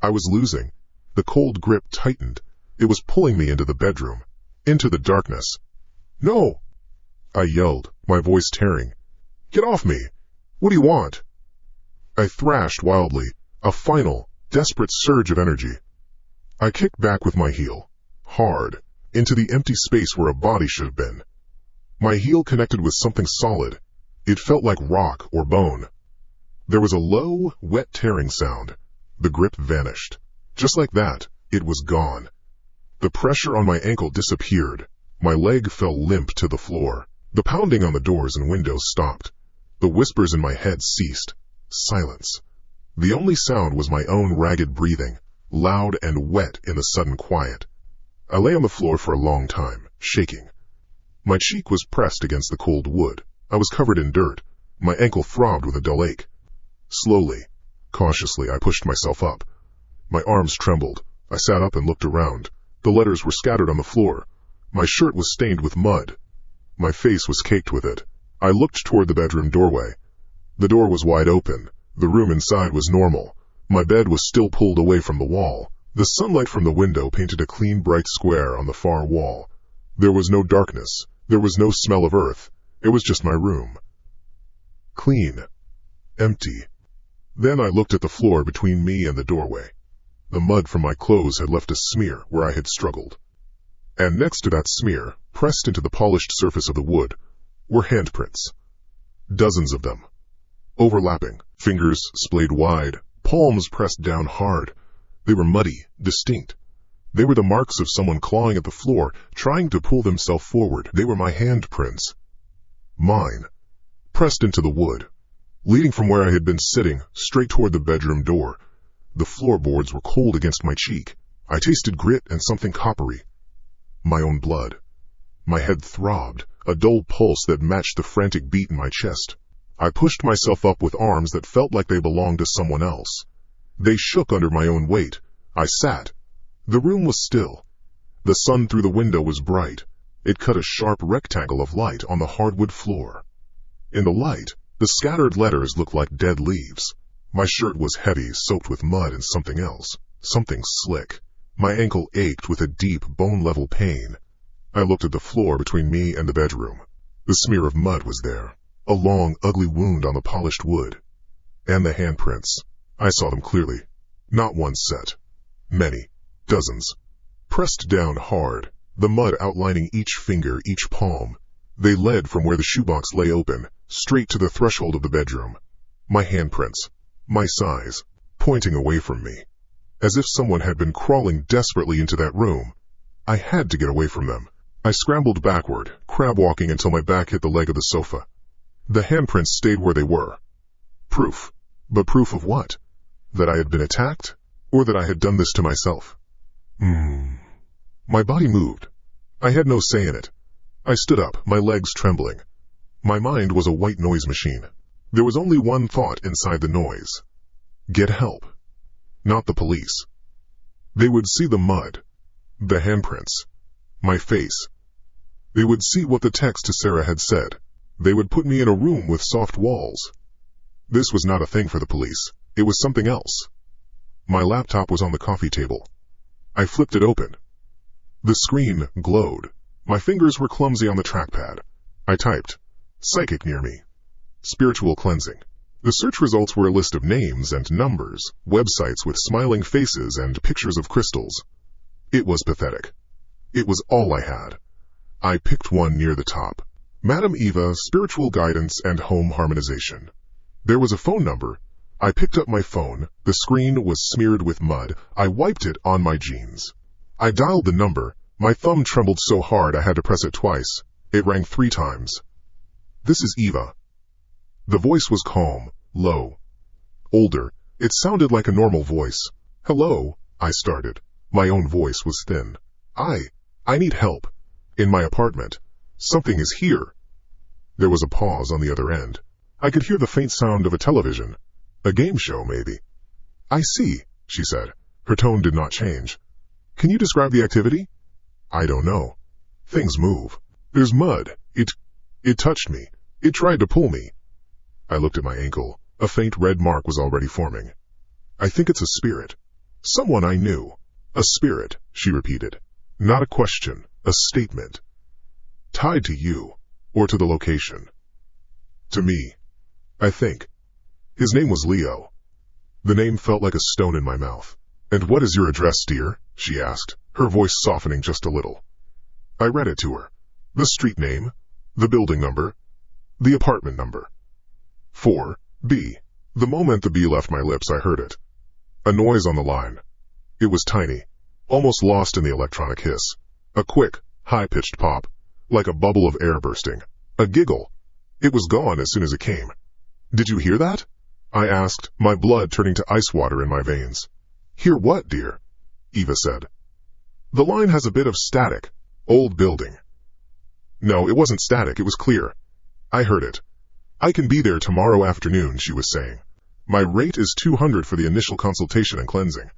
I was losing. The cold grip tightened. It was pulling me into the bedroom, into the darkness. No! I yelled, my voice tearing. Get off me! What do you want? I thrashed wildly, a final, desperate surge of energy. I kicked back with my heel, hard, into the empty space where a body should have been. My heel connected with something solid. It felt like rock or bone. There was a low, wet tearing sound. The grip vanished. Just like that, it was gone. The pressure on my ankle disappeared. My leg fell limp to the floor. The pounding on the doors and windows stopped. The whispers in my head ceased. Silence. The only sound was my own ragged breathing, loud and wet in the sudden quiet. I lay on the floor for a long time, shaking. My cheek was pressed against the cold wood. I was covered in dirt. My ankle throbbed with a dull ache. Slowly, cautiously, I pushed myself up. My arms trembled. I sat up and looked around. The letters were scattered on the floor. My shirt was stained with mud. My face was caked with it. I looked toward the bedroom doorway. The door was wide open. The room inside was normal. My bed was still pulled away from the wall. The sunlight from the window painted a clean, bright square on the far wall. There was no darkness. There was no smell of earth. It was just my room. Clean. Empty. Then I looked at the floor between me and the doorway. The mud from my clothes had left a smear where I had struggled. And next to that smear, pressed into the polished surface of the wood, were handprints. Dozens of them. Overlapping, fingers splayed wide, palms pressed down hard. They were muddy, distinct. They were the marks of someone clawing at the floor, trying to pull themselves forward. They were my handprints. Mine. Pressed into the wood. Leading from where I had been sitting, straight toward the bedroom door. The floorboards were cold against my cheek. I tasted grit and something coppery. My own blood. My head throbbed, a dull pulse that matched the frantic beat in my chest. I pushed myself up with arms that felt like they belonged to someone else. They shook under my own weight. I sat. The room was still. The sun through the window was bright. It cut a sharp rectangle of light on the hardwood floor. In the light, the scattered letters looked like dead leaves. My shirt was heavy, soaked with mud and something else. Something slick. My ankle ached with a deep, bone-level pain. I looked at the floor between me and the bedroom. The smear of mud was there. A long, ugly wound on the polished wood. And the handprints. I saw them clearly. Not one set. Many. Dozens. Pressed down hard. The mud outlining each finger, each palm. They led from where the shoebox lay open, straight to the threshold of the bedroom. My handprints. My size. Pointing away from me. as if someone had been crawling desperately into that room. I had to get away from them. I scrambled backward, crab-walking until my back hit the leg of the sofa. The handprints stayed where they were. Proof. But proof of what? That I had been attacked? Or that I had done this to myself? My body moved. I had no say in it. I stood up, my legs trembling. My mind was a white noise machine. There was only one thought inside the noise. Get help. Not the police. They would see the mud, the handprints, my face. They would see what the text to Sarah had said. They would put me in a room with soft walls. This was not a thing for the police. It was something else. My laptop was on the coffee table. I flipped it open. The screen glowed. My fingers were clumsy on the trackpad. I typed, "Psychic near me. Spiritual cleansing." The search results were a list of names and numbers, websites with smiling faces and pictures of crystals. It was pathetic. It was all I had. I picked one near the top. Madam Eva, Spiritual Guidance and Home Harmonization. There was a phone number. I picked up my phone. The screen was smeared with mud. I wiped it on my jeans. I dialed the number. My thumb trembled so hard I had to press it twice. It rang 3 times. "This is Eva." The voice was calm, low, older. It sounded like a normal voice. "Hello," I started. My own voice was thin. I need help. In my apartment. Something is here." There was a pause on the other end. I could hear the faint sound of a television. A game show, maybe. "I see," she said. Her tone did not change. "Can you describe the activity?" "I don't know. Things move. There's mud. It touched me. It tried to pull me." I looked at my ankle. A faint red mark was already forming. "I think it's a spirit. Someone I knew." "A spirit," she repeated. Not a question, a statement. "Tied to you, or to the location?" "To me, I think." His name was Leo. The name felt like a stone in my mouth. "And what is your address, dear?" she asked, her voice softening just a little. I read it to her. The street name, the building number, the apartment number. 4B. The moment the B left my lips, I heard it. A noise on the line. It was tiny, almost lost in the electronic hiss. A quick, high-pitched pop, like a bubble of air bursting. A giggle. It was gone as soon as it came. "Did you hear that?" I asked, my blood turning to ice water in my veins. "Hear what, dear?" Eva said. "The line has a bit of static. Old building." No, it wasn't static, it was clear. I heard it. "I can be there tomorrow afternoon," she was saying. "My rate is $200 for the initial consultation and cleansing."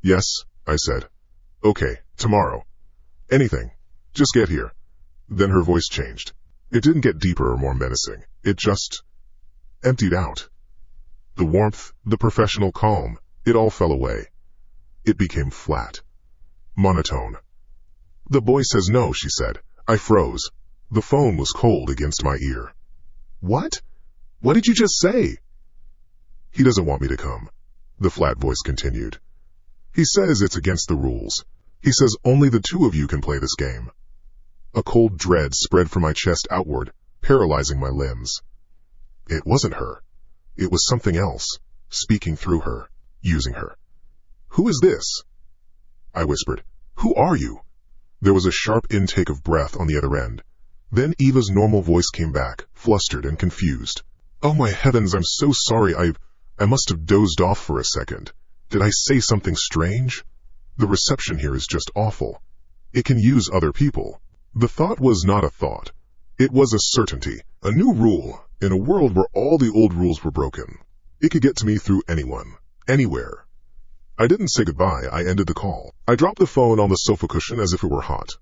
"Yes," I said. "Okay, tomorrow. Anything. Just get here." Then her voice changed. It didn't get deeper or more menacing. It just emptied out. The warmth, the professional calm, it all fell away. It became flat. Monotone. "The boy says no," she said. I froze. The phone was cold against my ear. "What? What did you just say?" "He doesn't want me to come," the flat voice continued. "He says it's against the rules. He says only the 2 of you can play this game." A cold dread spread from my chest outward, paralyzing my limbs. It wasn't her. It was something else, speaking through her, using her. "Who is this?" I whispered. "Who are you?" There was a sharp intake of breath on the other end. Then Eva's normal voice came back, flustered and confused. "Oh my heavens, I'm so sorry. I must have dozed off for a second. Did I say something strange? The reception here is just awful. It can use other people." The thought was not a thought. It was a certainty, a new rule, in a world where all the old rules were broken. It could get to me through anyone, anywhere. I didn't say goodbye, I ended the call. I dropped the phone on the sofa cushion as if it were hot.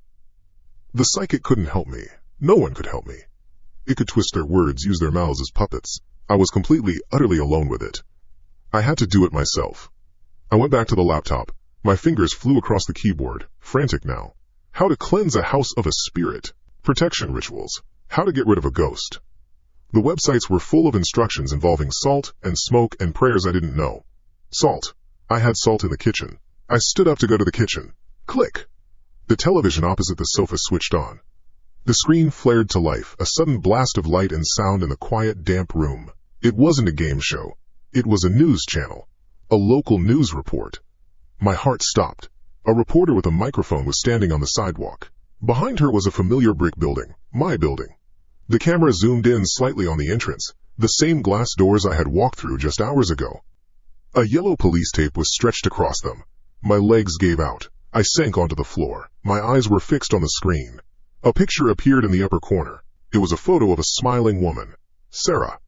The psychic couldn't help me. No one could help me. It could twist their words, use their mouths as puppets. I was completely, utterly alone with it. I had to do it myself. I went back to the laptop. My fingers flew across the keyboard, frantic now. How to cleanse a house of a spirit. Protection rituals. How to get rid of a ghost. The websites were full of instructions involving salt and smoke and prayers I didn't know. Salt. I had salt in the kitchen. I stood up to go to the kitchen. Click. The television opposite the sofa switched on. The screen flared to life, a sudden blast of light and sound in the quiet, damp room. It wasn't a game show. It was a news channel. A local news report. My heart stopped. A reporter with a microphone was standing on the sidewalk. Behind her was a familiar brick building, my building. The camera zoomed in slightly on the entrance, the same glass doors I had walked through just hours ago. A yellow police tape was stretched across them. My legs gave out. I sank onto the floor. My eyes were fixed on the screen. A picture appeared in the upper corner. It was a photo of a smiling woman. Sarah.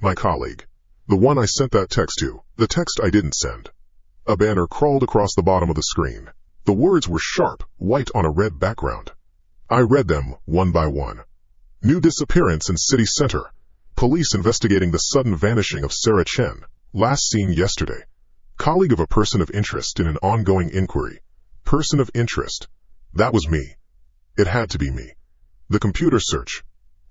My colleague. The one I sent that text to. The text I didn't send. A banner crawled across the bottom of the screen. The words were sharp, white on a red background. I read them, one by one. New disappearance in city center. Police investigating the sudden vanishing of Sarah Chen. Last seen yesterday. Colleague of a person of interest in an ongoing inquiry. Person of interest. That was me. It had to be me. The computer search.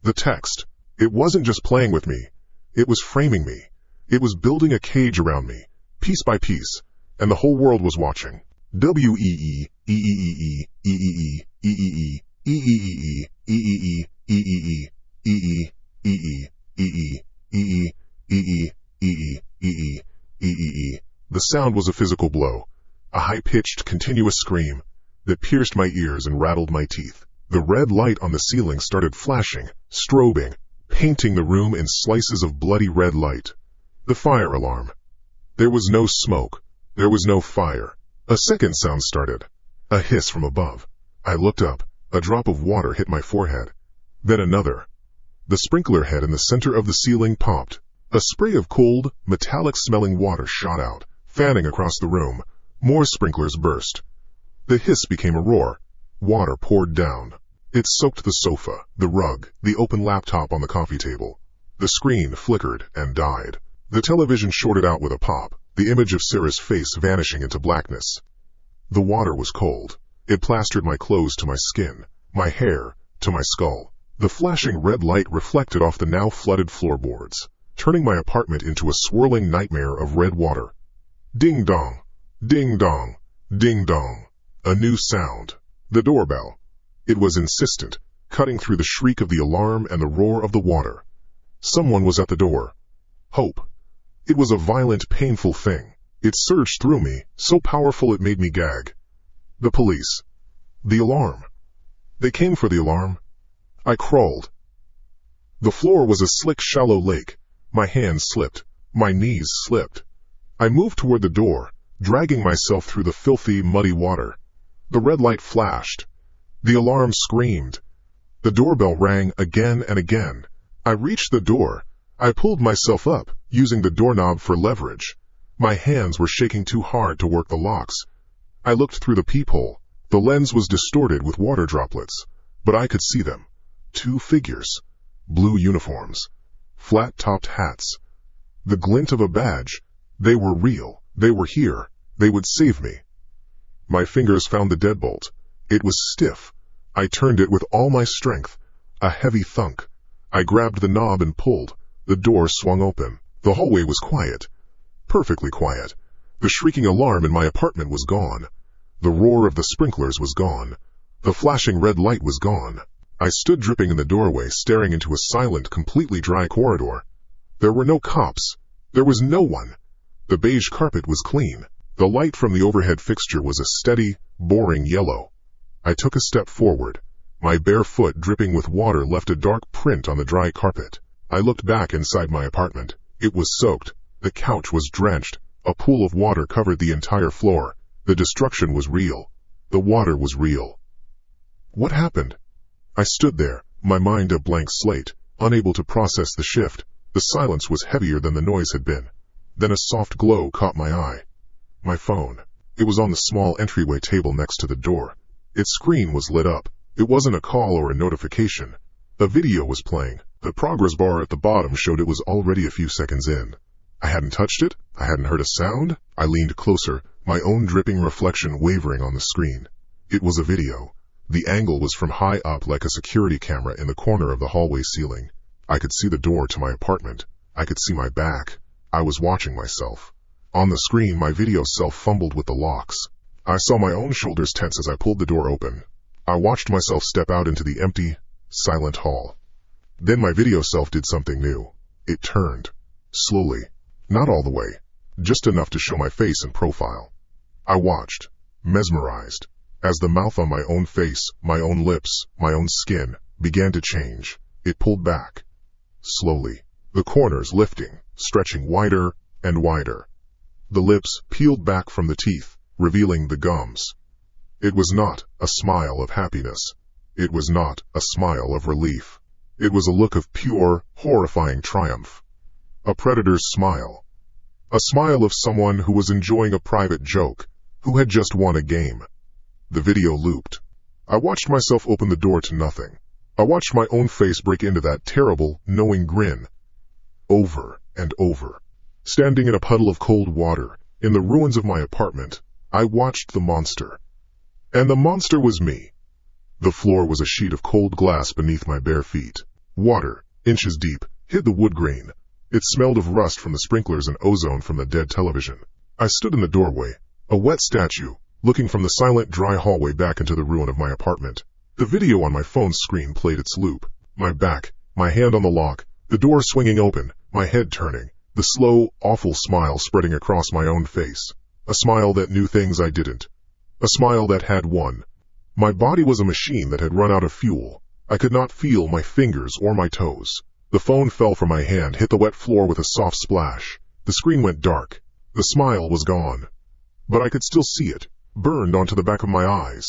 The text. It wasn't just playing with me. It was framing me. It was building a cage around me, piece by piece, and the whole world was watching. The sound was a physical blow, a high-pitched, continuous scream that pierced my ears and rattled my teeth. The red light on the ceiling started flashing, strobing, painting the room in slices of bloody red light. The fire alarm. There was no smoke. There was no fire. A second sound started. A hiss from above. I looked up. A drop of water hit my forehead. Then another. The sprinkler head in the center of the ceiling popped. A spray of cold, metallic-smelling water shot out, fanning across the room. More sprinklers burst. The hiss became a roar. Water poured down. It soaked the sofa, the rug, the open laptop on the coffee table. The screen flickered and died. The television shorted out with a pop, the image of Sarah's face vanishing into blackness. The water was cold. It plastered my clothes to my skin, my hair to my skull. The flashing red light reflected off the now flooded floorboards, turning my apartment into a swirling nightmare of red water. Ding dong, ding dong, ding dong. A new sound. The doorbell. It was insistent, cutting through the shriek of the alarm and the roar of the water. Someone was at the door. Hope. It was a violent, painful thing. It surged through me, so powerful it made me gag. The police. The alarm. They came for the alarm. I crawled. The floor was a slick, shallow lake. My hands slipped. My knees slipped. I moved toward the door, dragging myself through the filthy, muddy water. The red light flashed. The alarm screamed. The doorbell rang again and again. I reached the door. I pulled myself up, using the doorknob for leverage. My hands were shaking too hard to work the locks. I looked through the peephole. The lens was distorted with water droplets, but I could see them. Two figures. Blue uniforms. Flat-topped hats. The glint of a badge. They were real. They were here. They would save me. My fingers found the deadbolt. It was stiff. I turned it with all my strength. A heavy thunk. I grabbed the knob and pulled. The door swung open. The hallway was quiet. Perfectly quiet. The shrieking alarm in my apartment was gone. The roar of the sprinklers was gone. The flashing red light was gone. I stood dripping in the doorway, staring into a silent, completely dry corridor. There were no cops. There was no one. The beige carpet was clean. The light from the overhead fixture was a steady, boring yellow. I took a step forward. My bare foot, dripping with water, left a dark print on the dry carpet. I looked back inside my apartment. It was soaked. The couch was drenched. A pool of water covered the entire floor. The destruction was real. The water was real. What happened? I stood there, my mind a blank slate, unable to process the shift. The silence was heavier than the noise had been. Then a soft glow caught my eye. My phone. It was on the small entryway table next to the door. Its screen was lit up. It wasn't a call or a notification. A video was playing. The progress bar at the bottom showed it was already a few seconds in. I hadn't touched it. I hadn't heard a sound. I leaned closer, my own dripping reflection wavering on the screen. It was a video. The angle was from high up, like a security camera in the corner of the hallway ceiling. I could see the door to my apartment. I could see my back. I was watching myself. On the screen, my video self fumbled with the locks. I saw my own shoulders tense as I pulled the door open. I watched myself step out into the empty, silent hall. Then my video self did something new. It turned. Slowly. Not all the way. Just enough to show my face and profile. I watched, mesmerized, as the mouth on my own face, my own lips, my own skin, began to change. It pulled back. Slowly, the corners lifting, stretching wider and wider. The lips peeled back from the teeth, revealing the gums. It was not a smile of happiness. It was not a smile of relief. It was a look of pure, horrifying triumph. A predator's smile. A smile of someone who was enjoying a private joke, who had just won a game. The video looped. I watched myself open the door to nothing. I watched my own face break into that terrible, knowing grin. Over and over. Standing in a puddle of cold water, in the ruins of my apartment, I watched the monster. And the monster was me. The floor was a sheet of cold glass beneath my bare feet. Water, inches deep, hid the wood grain. It smelled of rust from the sprinklers and ozone from the dead television. I stood in the doorway, a wet statue, looking from the silent, dry hallway back into the ruin of my apartment. The video on my phone's screen played its loop. My back, my hand on the lock, the door swinging open, my head turning, the slow, awful smile spreading across my own face. A smile that knew things I didn't. A smile that had won. My body was a machine that had run out of fuel. I could not feel my fingers or my toes. The phone fell from my hand, hit the wet floor with a soft splash. The screen went dark. The smile was gone. But I could still see it, burned onto the back of my eyes.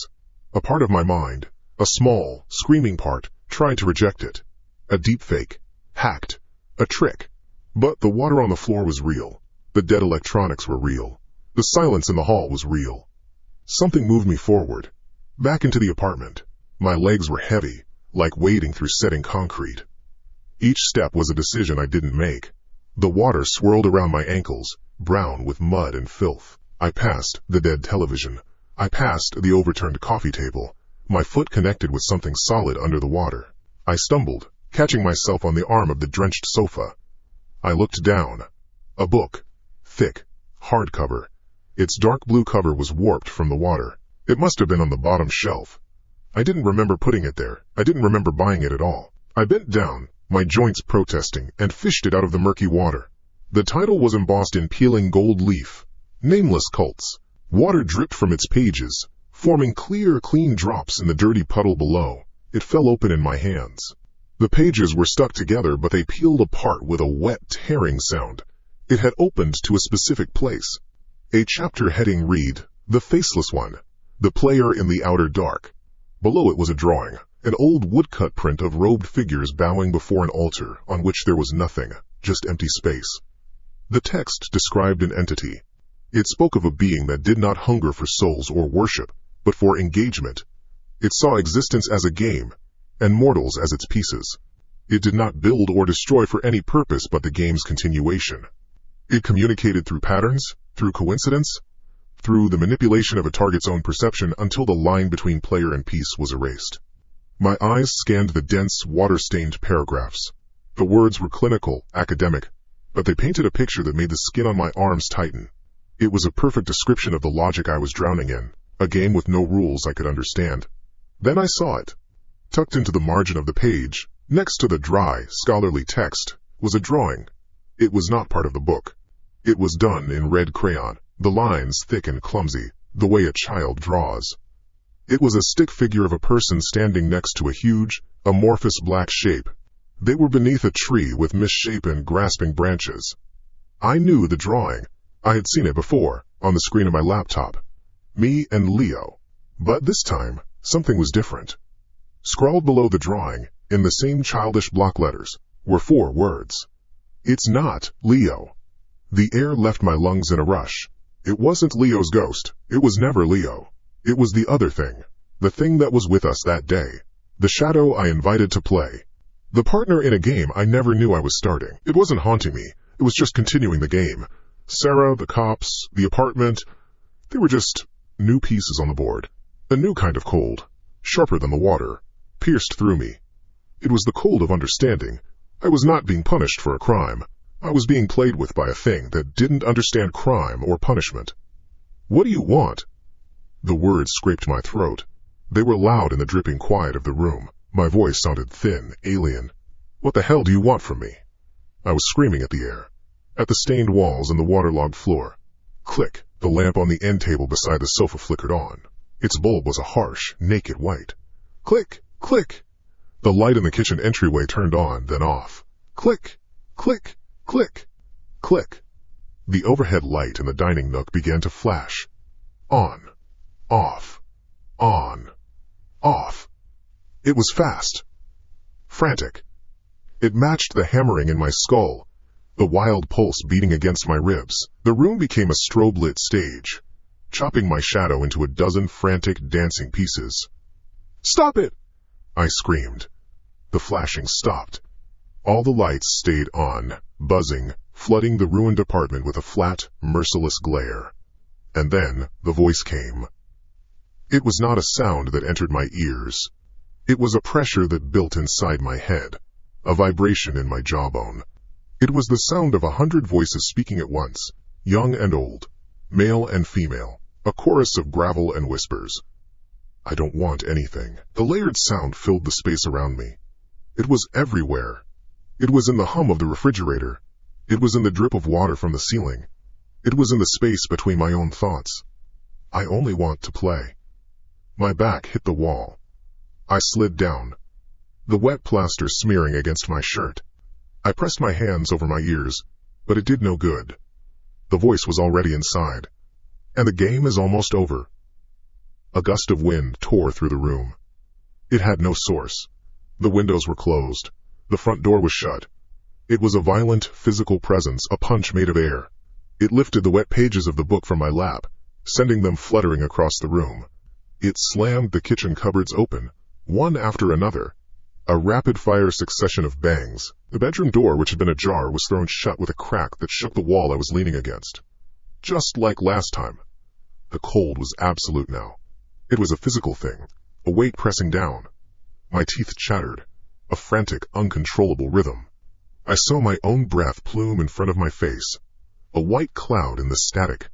A part of my mind, a small, screaming part, tried to reject it. A deep fake. Hacked. A trick. But the water on the floor was real. The dead electronics were real. The silence in the hall was real. Something moved me forward, back into the apartment. My legs were heavy, like wading through setting concrete. Each step was a decision I didn't make. The water swirled around my ankles, brown with mud and filth. I passed the dead television. I passed the overturned coffee table. My foot connected with something solid under the water. I stumbled, catching myself on the arm of the drenched sofa. I looked down. A book. Thick. Hardcover. Its dark blue cover was warped from the water. It must have been on the bottom shelf. I didn't remember putting it there. I didn't remember buying it at all. I bent down, my joints protesting, and fished it out of the murky water. The title was embossed in peeling gold leaf. Nameless Cults. Water dripped from its pages, forming clear, clean drops in the dirty puddle below. It fell open in my hands. The pages were stuck together, but they peeled apart with a wet, tearing sound. It had opened to a specific place. A chapter heading read, The Faceless One, the player in the outer dark. Below it was a drawing, an old woodcut print of robed figures bowing before an altar on which there was nothing, just empty space. The text described an entity. It spoke of a being that did not hunger for souls or worship, but for engagement. It saw existence as a game, and mortals as its pieces. It did not build or destroy for any purpose but the game's continuation. It communicated through patterns, through coincidence, through the manipulation of a target's own perception until the line between player and piece was erased. My eyes scanned the dense, water-stained paragraphs. The words were clinical, academic, but they painted a picture that made the skin on my arms tighten. It was a perfect description of the logic I was drowning in, a game with no rules I could understand. Then I saw it. Tucked into the margin of the page, next to the dry, scholarly text, was a drawing. It was not part of the book. It was done in red crayon, the lines thick and clumsy, the way a child draws. It was a stick figure of a person standing next to a huge, amorphous black shape. They were beneath a tree with misshapen, grasping branches. I knew the drawing. I had seen it before, on the screen of my laptop. Me and Leo. But this time, something was different. Scrawled below the drawing, in the same childish block letters, were 4 words. It's not Leo. The air left my lungs in a rush. It wasn't Leo's ghost. It was never Leo. It was the other thing. The thing that was with us that day. The shadow I invited to play. The partner in a game I never knew I was starting. It wasn't haunting me. It was just continuing the game. Sarah, the cops, the apartment. They were just new pieces on the board. A new kind of cold. Sharper than the water. Pierced through me. It was the cold of understanding. I was not being punished for a crime. I was being played with by a thing that didn't understand crime or punishment. What do you want? The words scraped my throat. They were loud in the dripping quiet of the room. My voice sounded thin, alien. What the hell do you want from me? I was screaming at the air, at the stained walls and the waterlogged floor. Click, The lamp on the end table beside the sofa flickered on. Its bulb was a harsh, naked white. Click, click. The light in the kitchen entryway turned on, then off. Click, click, click, click. The overhead light in the dining nook began to flash. On, off, on, off. It was fast, frantic. It matched the hammering in my skull, the wild pulse beating against my ribs. The room became a strobe-lit stage, chopping my shadow into a dozen frantic, dancing pieces. "Stop it!" I screamed. The flashing stopped. All the lights stayed on, buzzing, flooding the ruined apartment with a flat, merciless glare. And then the voice came. It was not a sound that entered my ears. It was a pressure that built inside my head, a vibration in my jawbone. It was the sound of 100 voices speaking at once, young and old, male and female, a chorus of gravel and whispers. I don't want anything. The layered sound filled the space around me. It was everywhere. It was in the hum of the refrigerator. It was in the drip of water from the ceiling. It was in the space between my own thoughts. I only want to play. My back hit the wall. I slid down, the wet plaster smearing against my shirt. I pressed my hands over my ears, but it did no good. The voice was already inside, and the game is almost over. A gust of wind tore through the room. It had no source. The windows were closed. The front door was shut. It was a violent, physical presence, a punch made of air. It lifted the wet pages of the book from my lap, sending them fluttering across the room. It slammed the kitchen cupboards open, one after another. A rapid-fire succession of bangs. The bedroom door, which had been ajar, was thrown shut with a crack that shook the wall I was leaning against. Just like last time. The cold was absolute now. It was a physical thing, a weight pressing down. My teeth chattered, a frantic, uncontrollable rhythm. I saw my own breath plume in front of my face, a white cloud in the static,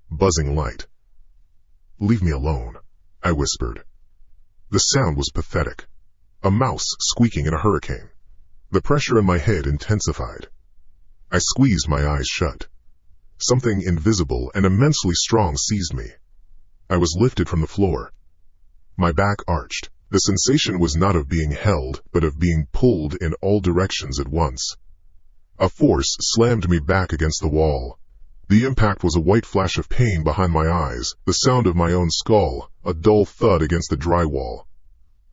buzzing light. "Leave me alone," I whispered. The sound was pathetic. A mouse squeaking in a hurricane. The pressure in my head intensified. I squeezed my eyes shut. Something invisible and immensely strong seized me. I was lifted from the floor. My back arched. The sensation was not of being held, but of being pulled in all directions at once. A force slammed me back against the wall. The impact was a white flash of pain behind my eyes, the sound of my own skull, a dull thud against the drywall.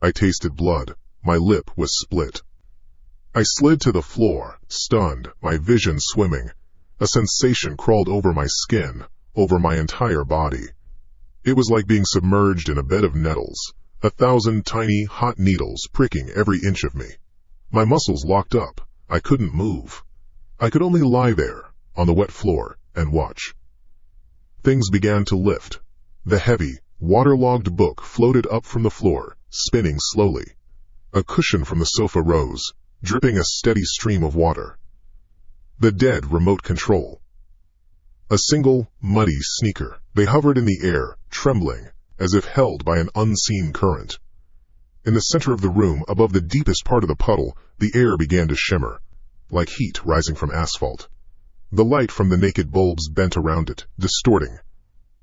I tasted blood. My lip was split. I slid to the floor, stunned, my vision swimming. A sensation crawled over my skin, over my entire body. It was like being submerged in a bed of nettles, 1,000 tiny, hot needles pricking every inch of me. My muscles locked up. I couldn't move. I could only lie there, on the wet floor, and watch. Things began to lift. The heavy, waterlogged book floated up from the floor, spinning slowly. A cushion from the sofa rose, dripping a steady stream of water. The dead remote control. A single, muddy sneaker. They hovered in the air, trembling, as if held by an unseen current. In the center of the room, above the deepest part of the puddle, the air began to shimmer, like heat rising from asphalt. The light from the naked bulbs bent around it, distorting.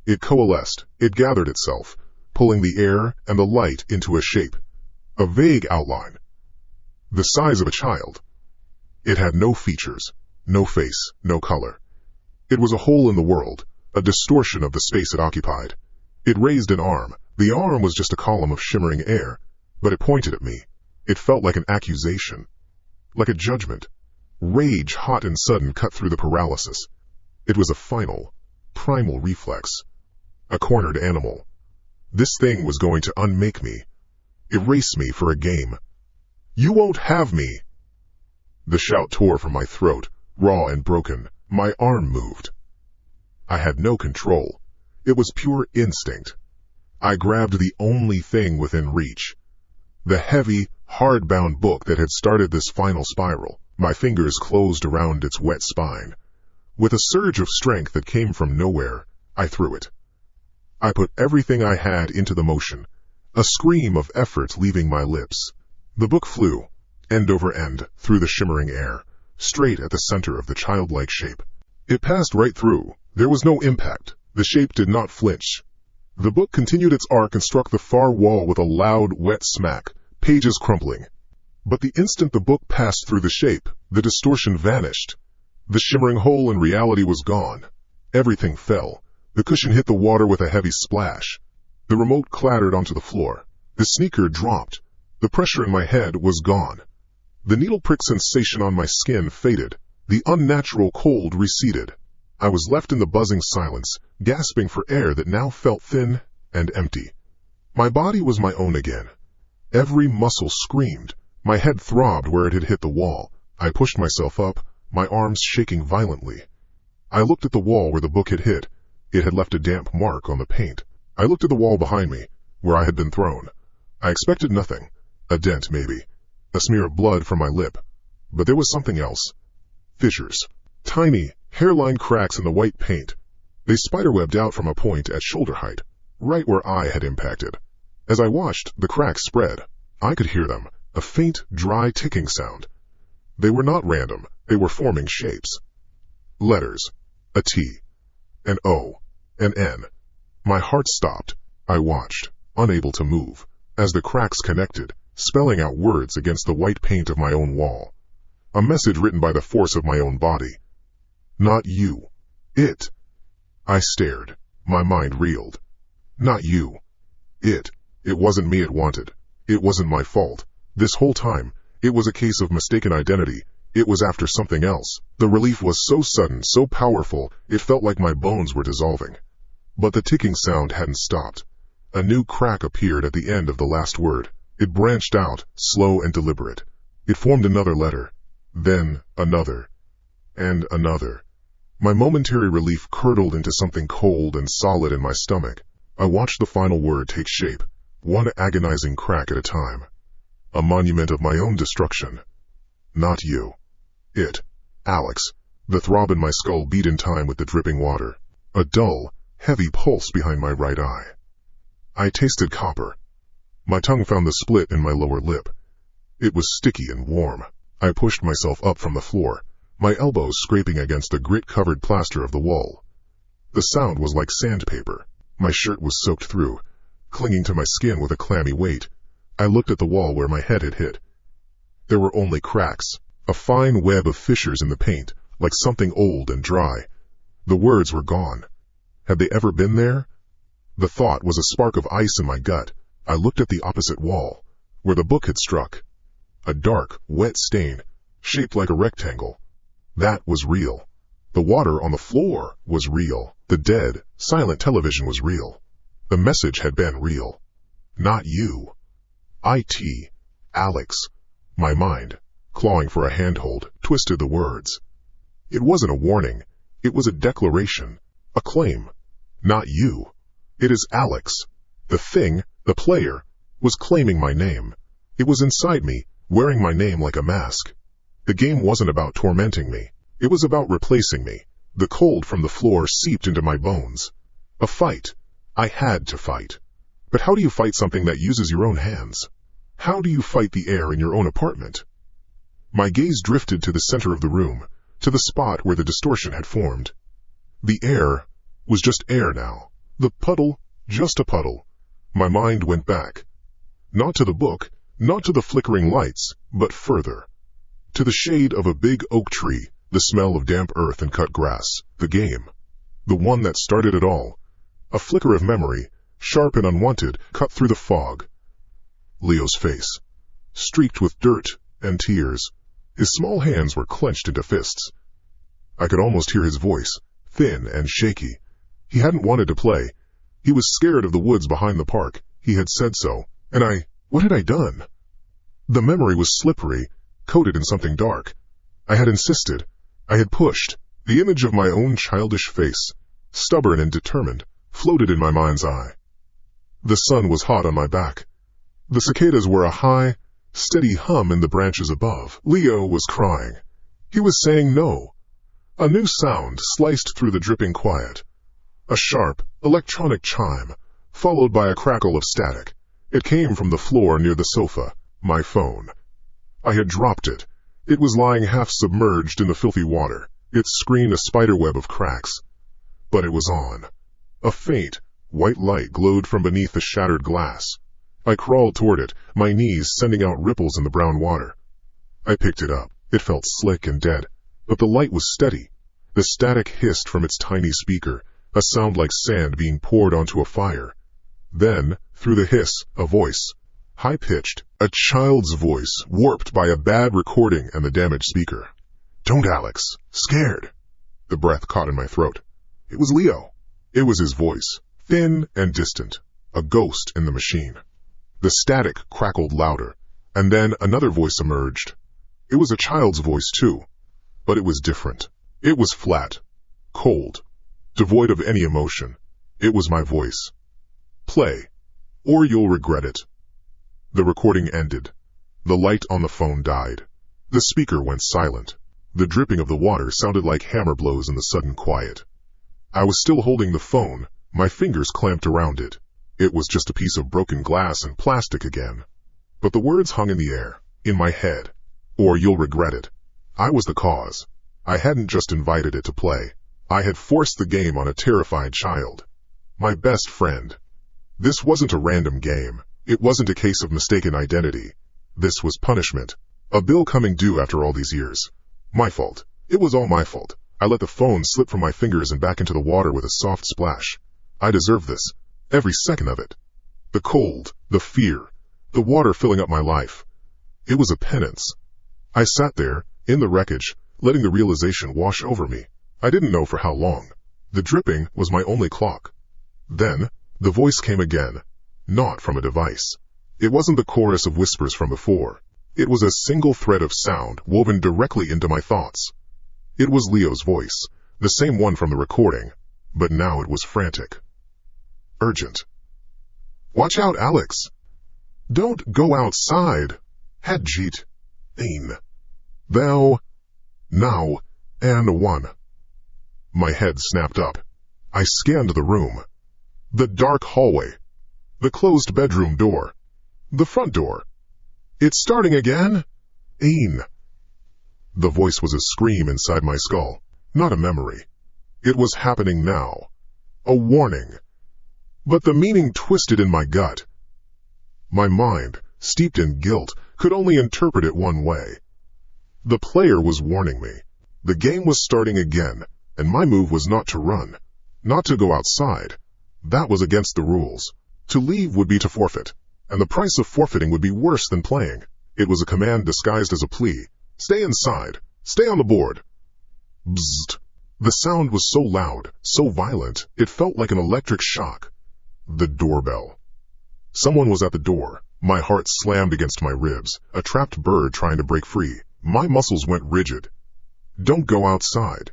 It coalesced, it gathered itself, pulling the air and the light into a shape, a vague outline, the size of a child. It had no features, no face, no color. It was a hole in the world, a distortion of the space it occupied. It raised an arm. The arm was just a column of shimmering air, but it pointed at me. It felt like an accusation, like a judgment. Rage, hot and sudden, cut through the paralysis. It was a final, primal reflex. A cornered animal. This thing was going to unmake me, erase me for a game. "You won't have me!" The shout tore from my throat, raw and broken. My arm moved. I had no control. It was pure instinct. I grabbed the only thing within reach. The heavy, hard-bound book that had started this final spiral. My fingers closed around its wet spine. With a surge of strength that came from nowhere, I threw it. I put everything I had into the motion, a scream of effort leaving my lips. The book flew, end over end, through the shimmering air, straight at the center of the childlike shape. It passed right through. There was no impact, The shape did not flinch. The book continued its arc and struck the far wall with a loud, wet smack, pages crumpling. But the instant the book passed through the shape, the distortion vanished. The shimmering hole in reality was gone. Everything fell. The cushion hit the water with a heavy splash. The remote clattered onto the floor. The sneaker dropped. The pressure in my head was gone. The needle prick sensation on my skin faded. The unnatural cold receded. I was left in the buzzing silence, gasping for air that now felt thin and empty. My body was my own again. Every muscle screamed. My head throbbed where it had hit the wall. I pushed myself up, my arms shaking violently. I looked at the wall where the book had hit. It had left a damp mark on the paint. I looked at the wall behind me, where I had been thrown. I expected nothing. A dent, maybe. A smear of blood from my lip. But there was something else. Fissures. Tiny, hairline cracks in the white paint. They spiderwebbed out from a point at shoulder height, right where I had impacted. As I watched, the cracks spread. I could hear them, a faint, dry ticking sound. They were not random. They were forming shapes. Letters. A T. An O. An N. My heart stopped. I watched, unable to move, as the cracks connected, spelling out words against the white paint of my own wall. A message written by the force of my own body. Not you. It. I stared. My mind reeled. Not you. It. It wasn't me it wanted. It wasn't my fault. This whole time, it was a case of mistaken identity. It was after something else. The relief was so sudden, so powerful, it felt like my bones were dissolving. But the ticking sound hadn't stopped. A new crack appeared at the end of the last word. It branched out, slow and deliberate. It formed another letter. Then another. And another. My momentary relief curdled into something cold and solid in my stomach. I watched the final word take shape, one agonizing crack at a time. A monument of my own destruction. Not you. It. Alex. The throb in my skull beat in time with the dripping water. A dull, heavy pulse behind my right eye. I tasted copper. My tongue found the split in my lower lip. It was sticky and warm. I pushed myself up from the floor, my elbows scraping against the grit-covered plaster of the wall. The sound was like sandpaper. My shirt was soaked through, clinging to my skin with a clammy weight. I looked at the wall where my head had hit. There were only cracks, a fine web of fissures in the paint, like something old and dry. The words were gone. Had they ever been there? The thought was a spark of ice in my gut. I looked at the opposite wall, where the book had struck. A dark, wet stain, shaped like a rectangle. That was real. The water on the floor was real. The dead, silent television was real. The message had been real. Not you. IT. Alex. My mind, clawing for a handhold, twisted the words. It wasn't a warning. It was a declaration. A claim. Not you. It is Alex. The thing, the player, was claiming my name. It was inside me, wearing my name like a mask. The game wasn't about tormenting me. It was about replacing me. The cold from the floor seeped into my bones. A fight. I had to fight. But how do you fight something that uses your own hands? How do you fight the air in your own apartment? My gaze drifted to the center of the room, to the spot where the distortion had formed. The air was just air now. The puddle, just a puddle. My mind went back. Not to the book, not to the flickering lights, but further. To the shade of a big oak tree, the smell of damp earth and cut grass, the game. The one that started it all. A flicker of memory, sharp and unwanted, cut through the fog. Leo's face, streaked with dirt and tears. His small hands were clenched into fists. I could almost hear his voice, thin and shaky. He hadn't wanted to play. He was scared of the woods behind the park. He had said so. And what had I done? The memory was slippery, coated in something dark. I had insisted. I had pushed. The image of my own childish face, stubborn and determined, floated in my mind's eye. The sun was hot on my back. The cicadas were a high, steady hum in the branches above. Leo was crying. He was saying no. A new sound sliced through the dripping quiet. A sharp, electronic chime, followed by a crackle of static. It came from the floor near the sofa, my phone. I had dropped it. It was lying half submerged in the filthy water, its screen a spiderweb of cracks. But it was on. A faint, white light glowed from beneath the shattered glass. I crawled toward it, my knees sending out ripples in the brown water. I picked it up. It felt slick and dead, but the light was steady. The static hissed from its tiny speaker, a sound like sand being poured onto a fire. Then, through the hiss, a voice. High-pitched, a child's voice, warped by a bad recording and the damaged speaker. "Don't, Alex. Scared." The breath caught in my throat. It was Leo. It was his voice, thin and distant, a ghost in the machine. The static crackled louder, and then another voice emerged. It was a child's voice too, but it was different. It was flat, cold, devoid of any emotion. It was my voice. "Play, or you'll regret it." The recording ended. The light on the phone died. The speaker went silent. The dripping of the water sounded like hammer blows in the sudden quiet. I was still holding the phone, my fingers clamped around it. It was just a piece of broken glass and plastic again. But the words hung in the air, in my head. "Or you'll regret it." I was the cause. I hadn't just invited it to play. I had forced the game on a terrified child. My best friend. This wasn't a random game. It wasn't a case of mistaken identity. This was punishment. A bill coming due after all these years. My fault. It was all my fault. I let the phone slip from my fingers and back into the water with a soft splash. I deserved this. Every second of it. The cold, the fear, the water filling up my life. It was a penance. I sat there, in the wreckage, letting the realization wash over me. I didn't know for how long. The dripping was my only clock. Then, the voice came again. Not from a device. It wasn't the chorus of whispers from before. It was a single thread of sound woven directly into my thoughts. It was Leo's voice, the same one from the recording, but now it was frantic. Urgent. "Watch out, Alex. Don't go outside. Hadjit. Ain. Thou. Now. And one." My head snapped up. I scanned the room. The dark hallway. The closed bedroom door. The front door. "It's starting again? Ain." The voice was a scream inside my skull, not a memory. It was happening now. A warning. But the meaning twisted in my gut. My mind, steeped in guilt, could only interpret it one way. The player was warning me. The game was starting again, and my move was not to run, not to go outside. That was against the rules. To leave would be to forfeit, and the price of forfeiting would be worse than playing. It was a command disguised as a plea. "Stay inside. Stay on the board." Bzzzt. The sound was so loud, so violent, it felt like an electric shock. The doorbell. Someone was at the door. My heart slammed against my ribs, a trapped bird trying to break free. My muscles went rigid. "Don't go outside."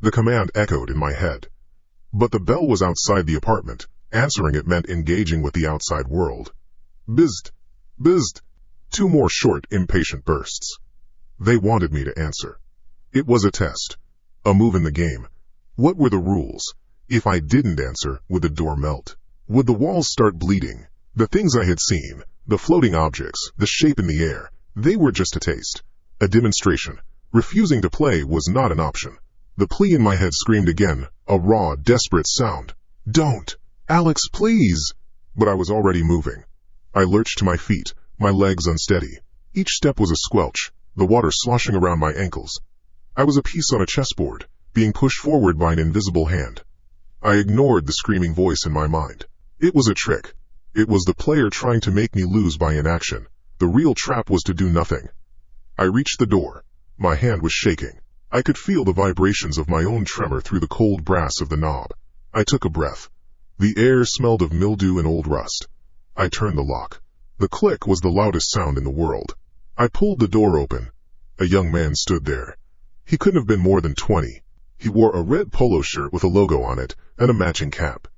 The command echoed in my head. But the bell was outside the apartment. Answering it meant engaging with the outside world. Bizzed. Bizzed. 2 more short, impatient bursts. They wanted me to answer. It was a test. A move in the game. What were the rules? If I didn't answer, would the door melt? Would the walls start bleeding? The things I had seen, the floating objects, the shape in the air, they were just a taste. A demonstration. Refusing to play was not an option. The plea in my head screamed again, a raw, desperate sound. "Don't! Alex, please!" But I was already moving. I lurched to my feet, my legs unsteady. Each step was a squelch, the water sloshing around my ankles. I was a piece on a chessboard, being pushed forward by an invisible hand. I ignored the screaming voice in my mind. It was a trick. It was the player trying to make me lose by inaction. The real trap was to do nothing. I reached the door. My hand was shaking. I could feel the vibrations of my own tremor through the cold brass of the knob. I took a breath. The air smelled of mildew and old rust. I turned the lock. The click was the loudest sound in the world. I pulled the door open. A young man stood there. He couldn't have been more than 20. He wore a red polo shirt with a logo on it and a matching cap.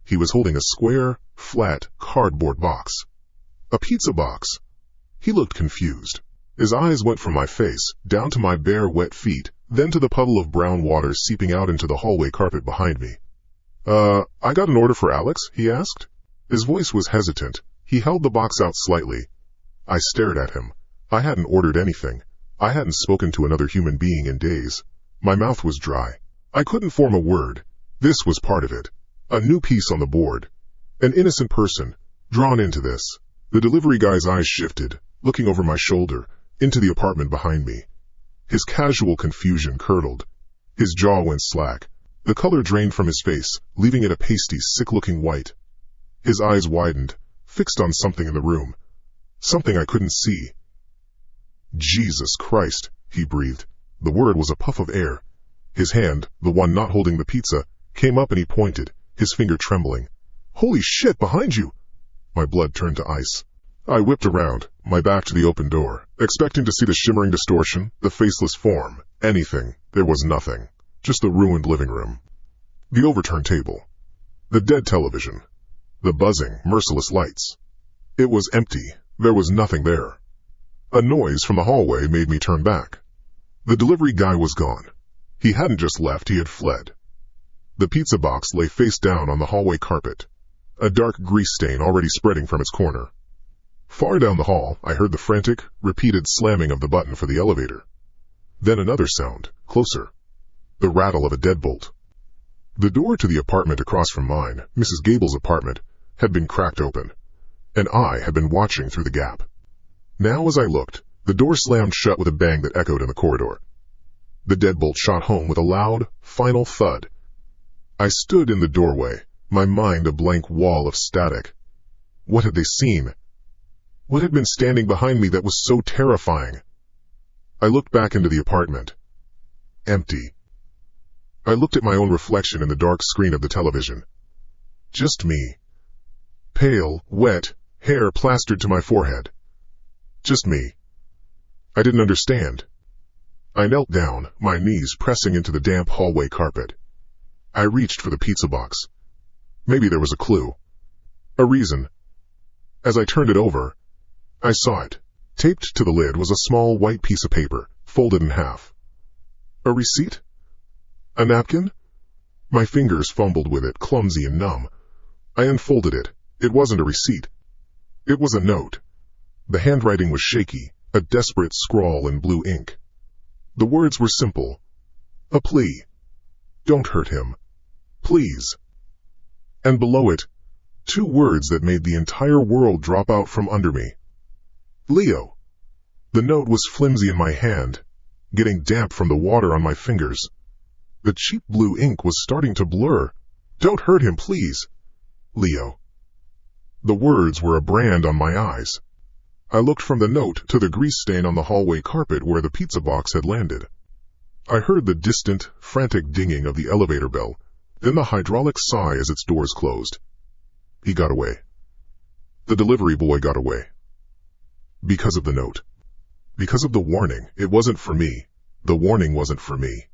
He was holding a square, flat, cardboard box. A pizza box. He looked confused. His eyes went from my face, down to my bare, wet feet, then to the puddle of brown water seeping out into the hallway carpet behind me. I got an order for Alex?" he asked. His voice was hesitant. He held the box out slightly. I stared at him. I hadn't ordered anything. I hadn't spoken to another human being in days. My mouth was dry. I couldn't form a word. This was part of it. A new piece on the board. An innocent person, drawn into this. The delivery guy's eyes shifted, looking over my shoulder, into the apartment behind me. His casual confusion curdled. His jaw went slack. The color drained from his face, leaving it a pasty, sick-looking white. His eyes widened, fixed on something in the room. Something I couldn't see. Jesus Christ, he breathed. The word was a puff of air. His hand, the one not holding the pizza, came up and he pointed, his finger trembling. Holy shit, behind you! My blood turned to ice. I whipped around, my back to the open door, expecting to see the shimmering distortion, the faceless form, anything. There was nothing. Just the ruined living room. The overturned table. The dead television. The buzzing, merciless lights. It was empty. There was nothing there. A noise from the hallway made me turn back. The delivery guy was gone. He hadn't just left, he had fled. The pizza box lay face down on the hallway carpet, a dark grease stain already spreading from its corner. Far down the hall, I heard the frantic, repeated slamming of the button for the elevator. Then another sound, closer. The rattle of a deadbolt. The door to the apartment across from mine, Mrs. Gable's apartment, had been cracked open, and I had been watching through the gap. Now as I looked, the door slammed shut with a bang that echoed in the corridor. The deadbolt shot home with a loud, final thud. I stood in the doorway, my mind a blank wall of static. What had they seen? What had been standing behind me that was so terrifying? I looked back into the apartment. Empty. I looked at my own reflection in the dark screen of the television. Just me. Pale, wet, hair plastered to my forehead. Just me. I didn't understand. I knelt down, my knees pressing into the damp hallway carpet. I reached for the pizza box. Maybe there was a clue. A reason. As I turned it over, I saw it. Taped to the lid was a small white piece of paper, folded in half. A receipt? A napkin? My fingers fumbled with it, clumsy and numb. I unfolded it. It wasn't a receipt. It was a note. The handwriting was shaky, a desperate scrawl in blue ink. The words were simple. A plea. Don't hurt him. Please. And below it, two words that made the entire world drop out from under me. Leo. The note was flimsy in my hand, getting damp from the water on my fingers. The cheap blue ink was starting to blur. Don't hurt him, please. Leo. The words were a brand on my eyes. I looked from the note to the grease stain on the hallway carpet where the pizza box had landed. I heard the distant, frantic dinging of the elevator bell, then the hydraulic sigh as its doors closed. He got away. The delivery boy got away. Because of the note. Because of the warning. It wasn't for me. The warning wasn't for me.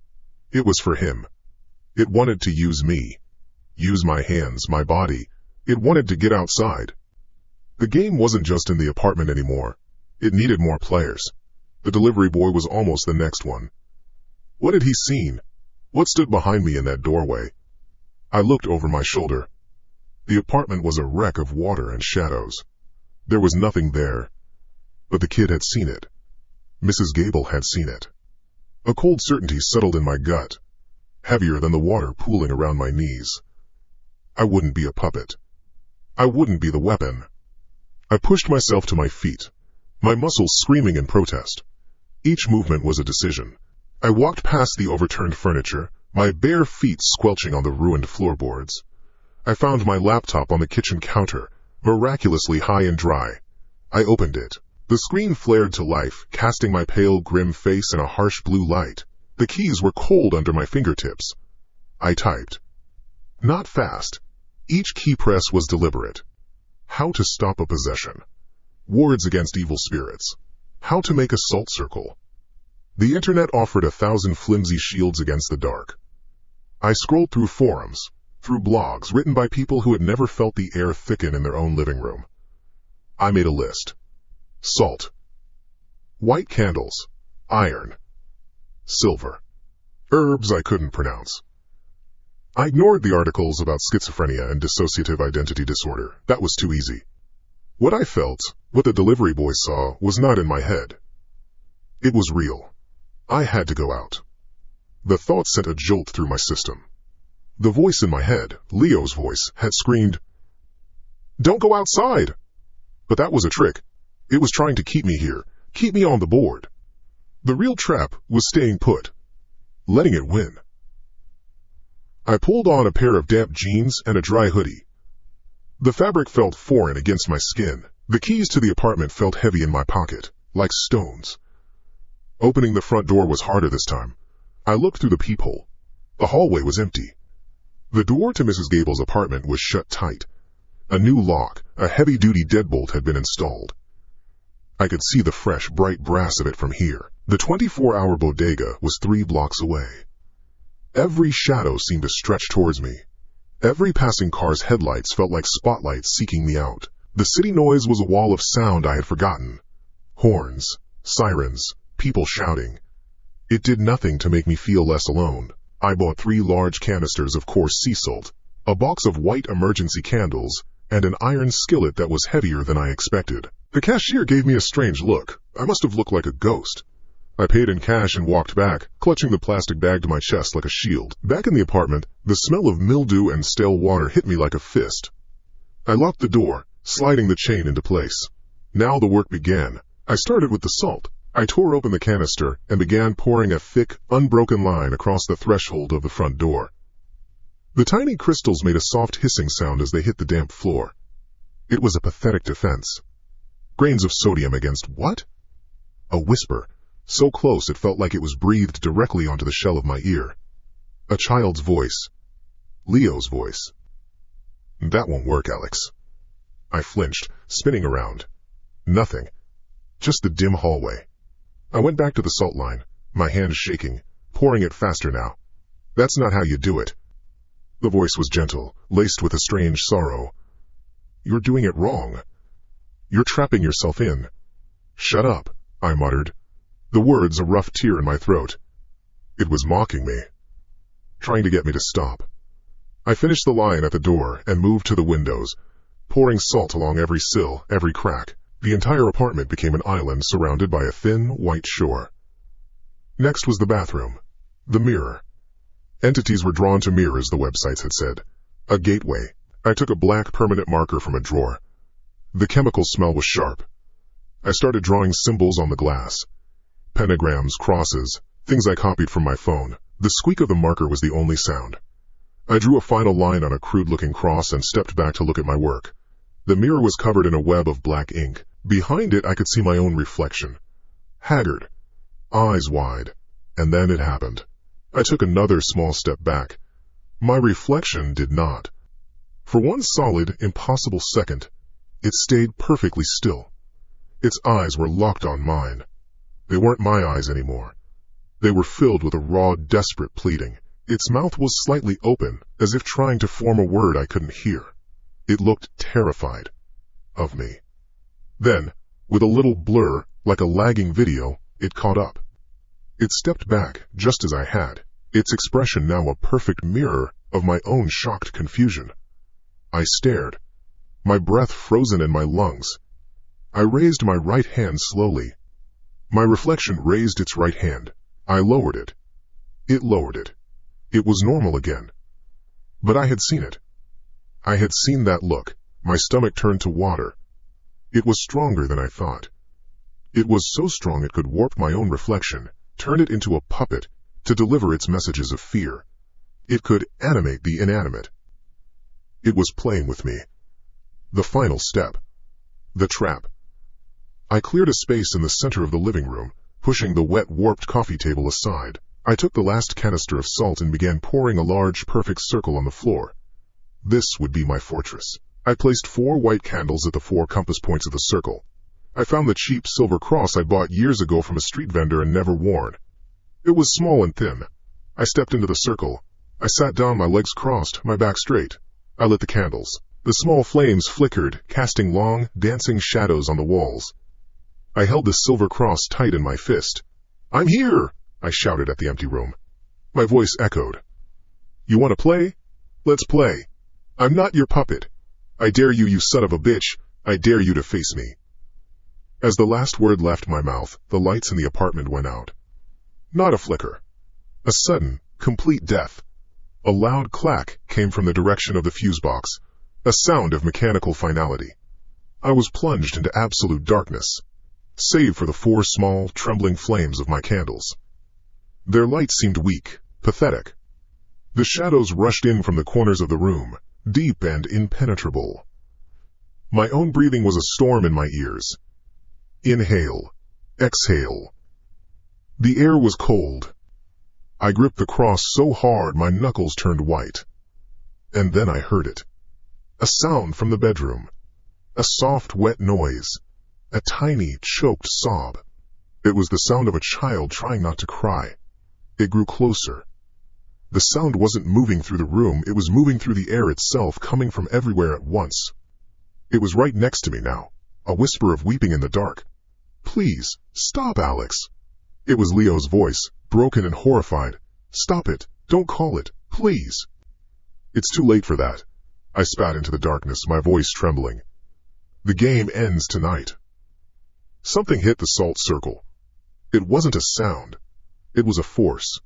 It was for him. It wanted to use me. Use my hands, my body. It wanted to get outside. The game wasn't just in the apartment anymore. It needed more players. The delivery boy was almost the next one. What had he seen? What stood behind me in that doorway? I looked over my shoulder. The apartment was a wreck of water and shadows. There was nothing there. But the kid had seen it. Mrs. Gable had seen it. A cold certainty settled in my gut, heavier than the water pooling around my knees. I wouldn't be a puppet. I wouldn't be the weapon. I pushed myself to my feet, my muscles screaming in protest. Each movement was a decision. I walked past the overturned furniture, my bare feet squelching on the ruined floorboards. I found my laptop on the kitchen counter, miraculously high and dry. I opened it. The screen flared to life, casting my pale, grim face in a harsh blue light. The keys were cold under my fingertips. I typed. Not fast. Each key press was deliberate. How to stop a possession. Wards against evil spirits. How to make a salt circle. The internet offered 1,000 flimsy shields against the dark. I scrolled through forums, through blogs written by people who had never felt the air thicken in their own living room. I made a list. Salt. White candles. Iron. Silver. Herbs I couldn't pronounce. I ignored the articles about schizophrenia and dissociative identity disorder. That was too easy. What I felt, what the delivery boy saw, was not in my head. It was real. I had to go out. The thought sent a jolt through my system. The voice in my head, Leo's voice, had screamed, "Don't go outside!" But that was a trick. It was trying to keep me here, keep me on the board. The real trap was staying put, letting it win. I pulled on a pair of damp jeans and a dry hoodie. The fabric felt foreign against my skin. The keys to the apartment felt heavy in my pocket, like stones. Opening the front door was harder this time. I looked through the peephole. The hallway was empty. The door to Mrs. Gable's apartment was shut tight. A new lock, a heavy-duty deadbolt, had been installed. I could see the fresh, bright brass of it from here. The 24-hour bodega was 3 blocks away. Every shadow seemed to stretch towards me. Every passing car's headlights felt like spotlights seeking me out. The city noise was a wall of sound I had forgotten. Horns, sirens, people shouting. It did nothing to make me feel less alone. I bought 3 large canisters of coarse sea salt, a box of white emergency candles, and an iron skillet that was heavier than I expected. The cashier gave me a strange look. I must have looked like a ghost. I paid in cash and walked back, clutching the plastic bag to my chest like a shield. Back in the apartment, the smell of mildew and stale water hit me like a fist. I locked the door, sliding the chain into place. Now the work began. I started with the salt. I tore open the canister and began pouring a thick, unbroken line across the threshold of the front door. The tiny crystals made a soft hissing sound as they hit the damp floor. It was a pathetic defense. Grains of sodium against what? A whisper, so close it felt like it was breathed directly onto the shell of my ear. A child's voice. Leo's voice. "That won't work, Alex." I flinched, spinning around. Nothing. Just the dim hallway. I went back to the salt line, my hands shaking, pouring it faster now. "That's not how you do it." The voice was gentle, laced with a strange sorrow. "You're doing it wrong. You're trapping yourself in." "Shut up," I muttered, the words a rough tear in my throat. It was mocking me, trying to get me to stop. I finished the line at the door and moved to the windows, pouring salt along every sill, every crack. The entire apartment became an island surrounded by a thin, white shore. Next was the bathroom. The mirror. Entities were drawn to mirrors, the websites had said. A gateway. I took a black permanent marker from a drawer. The chemical smell was sharp. I started drawing symbols on the glass. Pentagrams, crosses, things I copied from my phone. The squeak of the marker was the only sound. I drew a final line on a crude-looking cross and stepped back to look at my work. The mirror was covered in a web of black ink. Behind it, I could see my own reflection. Haggard, eyes wide, and then it happened. I took another small step back. My reflection did not. For one solid, impossible second, it stayed perfectly still. Its eyes were locked on mine. They weren't my eyes anymore. They were filled with a raw, desperate pleading. Its mouth was slightly open, as if trying to form a word I couldn't hear. It looked terrified of me. Then, with a little blur, like a lagging video, it caught up. It stepped back, just as I had, its expression now a perfect mirror of my own shocked confusion. I stared, my breath frozen in my lungs. I raised my right hand slowly. My reflection raised its right hand. I lowered it. It lowered it. It was normal again. But I had seen it. I had seen that look. My stomach turned to water. It was stronger than I thought. It was so strong it could warp my own reflection, turn it into a puppet, to deliver its messages of fear. It could animate the inanimate. It was playing with me. The final step. The trap. I cleared a space in the center of the living room, pushing the wet, warped coffee table aside. I took the last canister of salt and began pouring a large, perfect circle on the floor. This would be my fortress. I placed 4 white candles at the 4 compass points of the circle. I found the cheap silver cross I bought years ago from a street vendor and never worn. It was small and thin. I stepped into the circle. I sat down, my legs crossed, my back straight. I lit the candles. The small flames flickered, casting long, dancing shadows on the walls. I held the silver cross tight in my fist. "I'm here!" I shouted at the empty room. My voice echoed. "You want to play? Let's play. I'm not your puppet. I dare you, you son of a bitch. I dare you to face me." As the last word left my mouth, the lights in the apartment went out. Not a flicker. A sudden, complete death. A loud clack came from the direction of the fuse box, a sound of mechanical finality. I was plunged into absolute darkness, save for the 4 small, trembling flames of my candles. Their light seemed weak, pathetic. The shadows rushed in from the corners of the room, deep and impenetrable. My own breathing was a storm in my ears. Inhale, exhale. The air was cold. I gripped the cross so hard my knuckles turned white. And then I heard it. A sound from the bedroom. A soft, wet noise. A tiny, choked sob. It was the sound of a child trying not to cry. It grew closer. The sound wasn't moving through the room, it was moving through the air itself, coming from everywhere at once. It was right next to me now, a whisper of weeping in the dark. "Please, stop, Alex." It was Leo's voice, broken and horrified. "Stop it, don't call it, please." "It's too late for that." I spat into the darkness, my voice trembling. "The game ends tonight." Something hit the salt circle. It wasn't a sound. It was a force.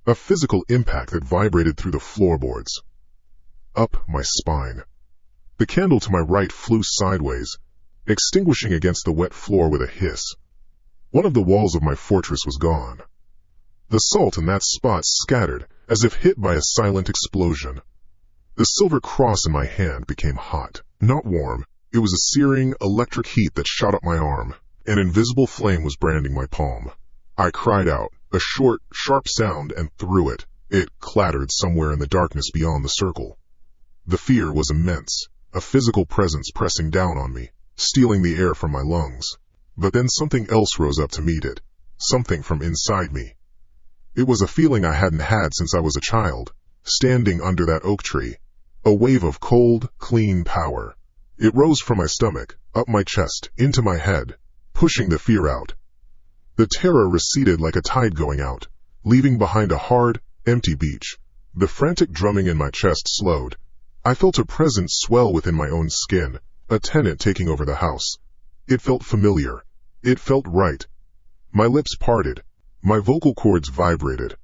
A physical impact that vibrated through the floorboards. Up my spine. The candle to my right flew sideways, extinguishing against the wet floor with a hiss. One of the walls of my fortress was gone. The salt in that spot scattered, as if hit by a silent explosion. The silver cross in my hand became hot, not warm. It was a searing, electric heat that shot up my arm. An invisible flame was branding my palm. I cried out, a short, sharp sound, and threw it. It clattered somewhere in the darkness beyond the circle. The fear was immense, a physical presence pressing down on me, stealing the air from my lungs. But then something else rose up to meet it, something from inside me. It was a feeling I hadn't had since I was a child, standing under that oak tree. A wave of cold, clean power. It rose from my stomach, up my chest, into my head, pushing the fear out. The terror receded like a tide going out, leaving behind a hard, empty beach. The frantic drumming in my chest slowed. I felt a presence swell within my own skin, a tenant taking over the house. It felt familiar. It felt right. My lips parted. My vocal cords vibrated.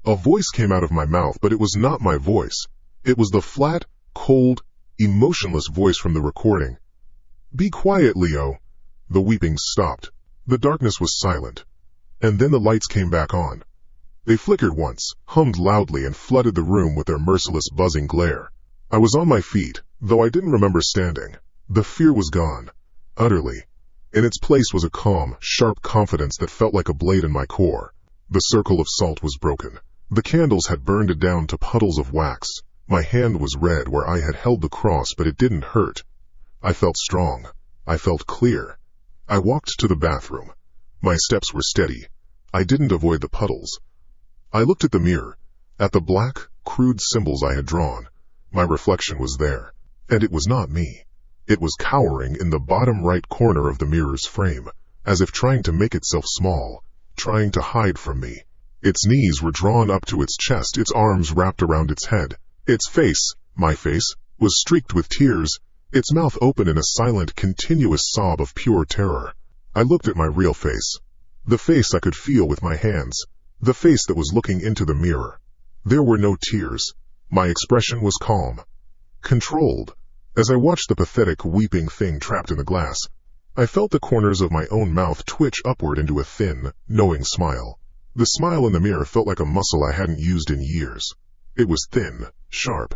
A voice came out of my mouth, but it was not my voice. It was the flat, cold, emotionless voice from the recording. "Be quiet, Leo." The weeping stopped. The darkness was silent. And then the lights came back on. They flickered once, hummed loudly, and flooded the room with their merciless buzzing glare. I was on my feet, though I didn't remember standing. The fear was gone. Utterly. In its place was a calm, sharp confidence that felt like a blade in my core. The circle of salt was broken. The candles had burned it down to puddles of wax. My hand was red where I had held the cross, but it didn't hurt. I felt strong. I felt clear. I walked to the bathroom. My steps were steady. I didn't avoid the puddles. I looked at the mirror, at the black, crude symbols I had drawn. My reflection was there. And it was not me. It was cowering in the bottom right corner of the mirror's frame, as if trying to make itself small, trying to hide from me. Its knees were drawn up to its chest, its arms wrapped around its head. Its face, my face, was streaked with tears, its mouth open in a silent, continuous sob of pure terror. I looked at my real face. The face I could feel with my hands. The face that was looking into the mirror. There were no tears. My expression was calm. Controlled. As I watched the pathetic, weeping thing trapped in the glass, I felt the corners of my own mouth twitch upward into a thin, knowing smile. The smile in the mirror felt like a muscle I hadn't used in years. It was thin, sharp.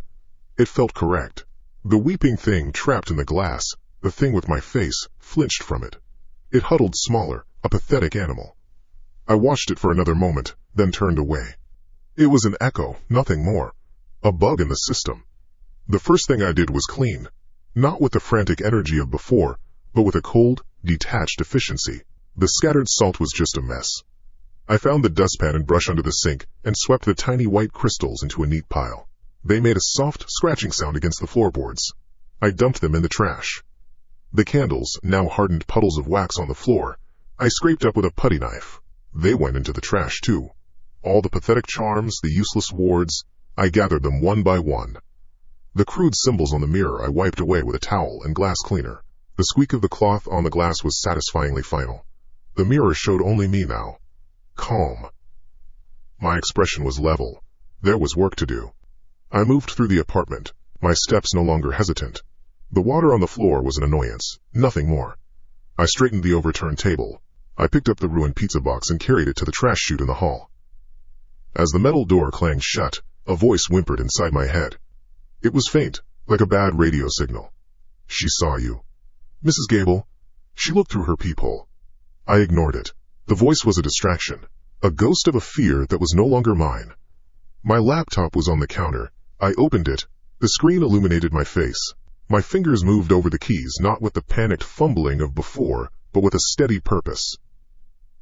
It felt correct. The weeping thing trapped in the glass, the thing with my face, flinched from it. It huddled smaller, a pathetic animal. I watched it for another moment, then turned away. It was an echo, nothing more. A bug in the system. The first thing I did was clean. Not with the frantic energy of before, but with a cold, detached efficiency. The scattered salt was just a mess. I found the dustpan and brush under the sink and swept the tiny white crystals into a neat pile. They made a soft, scratching sound against the floorboards. I dumped them in the trash. The candles, now hardened puddles of wax on the floor, I scraped up with a putty knife. They went into the trash too. All the pathetic charms, the useless wards, I gathered them one by one. The crude symbols on the mirror I wiped away with a towel and glass cleaner. The squeak of the cloth on the glass was satisfyingly final. The mirror showed only me now. Calm. My expression was level. There was work to do. I moved through the apartment, my steps no longer hesitant. The water on the floor was an annoyance, nothing more. I straightened the overturned table. I picked up the ruined pizza box and carried it to the trash chute in the hall. As the metal door clanged shut, a voice whimpered inside my head. It was faint, like a bad radio signal. "She saw you." "Mrs. Gable." She looked through her peephole. I ignored it. The voice was a distraction, a ghost of a fear that was no longer mine. My laptop was on the counter. I opened it. The screen illuminated my face. My fingers moved over the keys, not with the panicked fumbling of before, but with a steady purpose.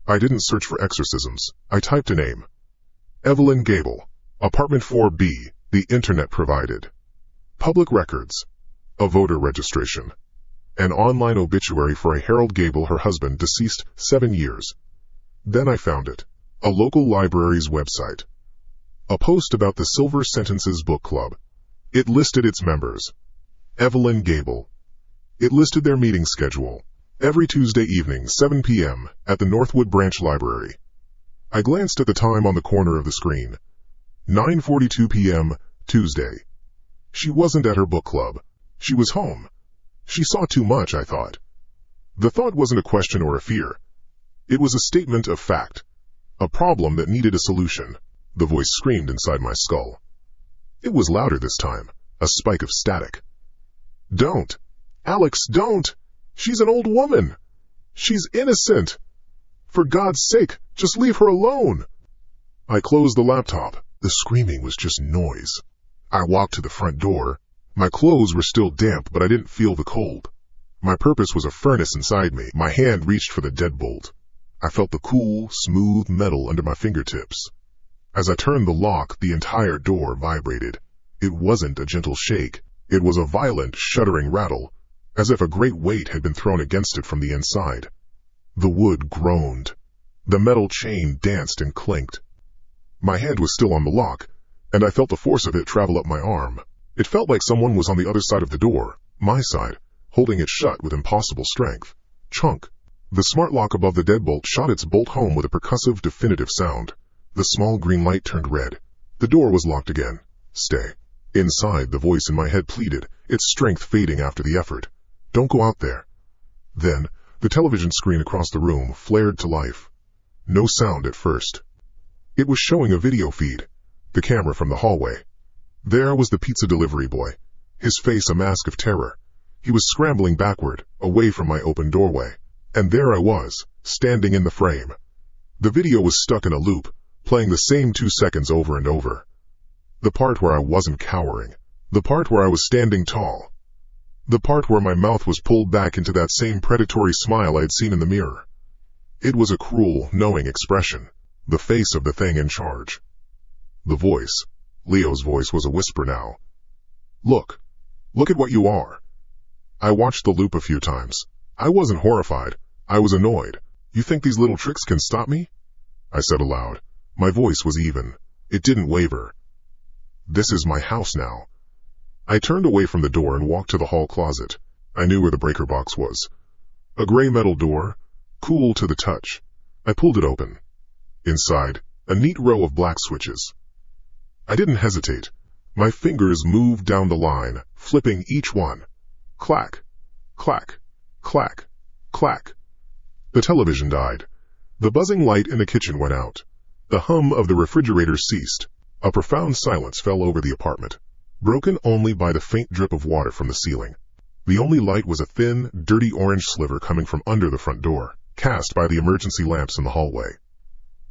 I didn't search for exorcisms. I typed a name. Evelyn Gable. Apartment 4B, the internet provided. Public records. A voter registration. An online obituary for a Harold Gable, her husband, deceased 7 years. Then I found it. A local library's website. A post about the Silver Sentences Book Club. It listed its members. Evelyn Gable. It listed their meeting schedule. Every Tuesday evening, 7 p.m., at the Northwood Branch Library. I glanced at the time on the corner of the screen. 9:42 p.m., Tuesday. She wasn't at her book club. She was home. She saw too much, I thought. The thought wasn't a question or a fear. It was a statement of fact. A problem that needed a solution. The voice screamed inside my skull. It was louder this time, a spike of static. "Don't! Alex, don't! She's an old woman! She's innocent! For God's sake, just leave her alone!" I closed the laptop. The screaming was just noise. I walked to the front door. My clothes were still damp, but I didn't feel the cold. My purpose was a furnace inside me. My hand reached for the deadbolt. I felt the cool, smooth metal under my fingertips. As I turned the lock, the entire door vibrated. It wasn't a gentle shake. It was a violent, shuddering rattle, as if a great weight had been thrown against it from the inside. The wood groaned. The metal chain danced and clinked. My hand was still on the lock, and I felt the force of it travel up my arm. It felt like someone was on the other side of the door, my side, holding it shut with impossible strength. Chunk. The smart lock above the deadbolt shot its bolt home with a percussive, definitive sound. The small green light turned red. The door was locked again. "Stay." Inside, the voice in my head pleaded, its strength fading after the effort. "Don't go out there." Then, the television screen across the room flared to life. No sound at first. It was showing a video feed. The camera from the hallway. There was the pizza delivery boy, his face a mask of terror. He was scrambling backward, away from my open doorway. And there I was, standing in the frame. The video was stuck in a loop, playing the same 2 seconds over and over. The part where I wasn't cowering. The part where I was standing tall. The part where my mouth was pulled back into that same predatory smile I had seen in the mirror. It was a cruel, knowing expression, the face of the thing in charge. The voice, Leo's voice, was a whisper now. Look at what you are." I watched the loop a few times. I wasn't horrified. I was annoyed. "You think these little tricks can stop me?" I said aloud. My voice was even. It didn't waver. "This is my house now." I turned away from the door and walked to the hall closet. I knew where the breaker box was. A gray metal door, cool to the touch. I pulled it open. Inside, a neat row of black switches. I didn't hesitate. My fingers moved down the line, flipping each one. Clack, clack, clack, clack. The television died. The buzzing light in the kitchen went out. The hum of the refrigerator ceased. A profound silence fell over the apartment, broken only by the faint drip of water from the ceiling. The only light was a thin, dirty orange sliver coming from under the front door, cast by the emergency lamps in the hallway.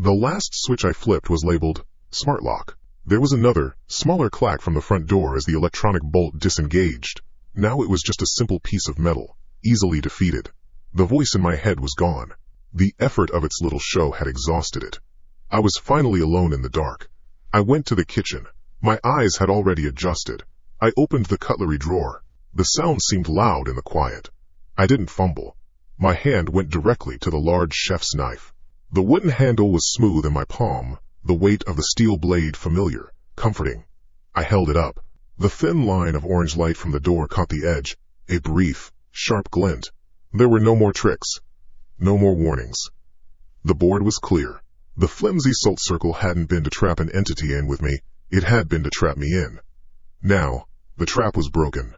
The last switch I flipped was labeled Smart Lock. There was another, smaller clack from the front door as the electronic bolt disengaged. Now it was just a simple piece of metal, easily defeated. The voice in my head was gone. The effort of its little show had exhausted it. I was finally alone in the dark. I went to the kitchen. My eyes had already adjusted. I opened the cutlery drawer. The sound seemed loud in the quiet. I didn't fumble. My hand went directly to the large chef's knife. The wooden handle was smooth in my palm, the weight of the steel blade familiar, comforting. I held it up. The thin line of orange light from the door caught the edge, a brief, sharp glint. There were no more tricks, no more warnings. The board was clear. The flimsy salt circle hadn't been to trap an entity in with me, it had been to trap me in. Now, the trap was broken.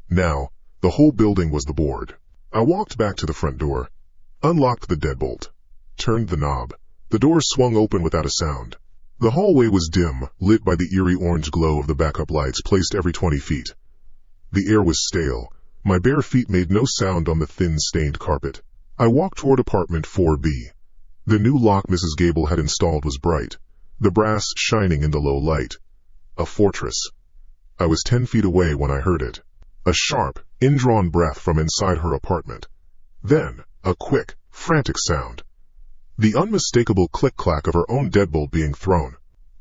Now, the whole building was the board. I walked back to the front door, unlocked the deadbolt, turned the knob. The door swung open without a sound. The hallway was dim, lit by the eerie orange glow of the backup lights placed every 20 feet. The air was stale. My bare feet made no sound on the thin, stained carpet. I walked toward apartment 4B. The new lock Mrs. Gable had installed was bright, the brass shining in the low light. A fortress. I was 10 feet away when I heard it. A sharp, indrawn breath from inside her apartment. Then, a quick, frantic sound. The unmistakable click-clack of her own deadbolt being thrown.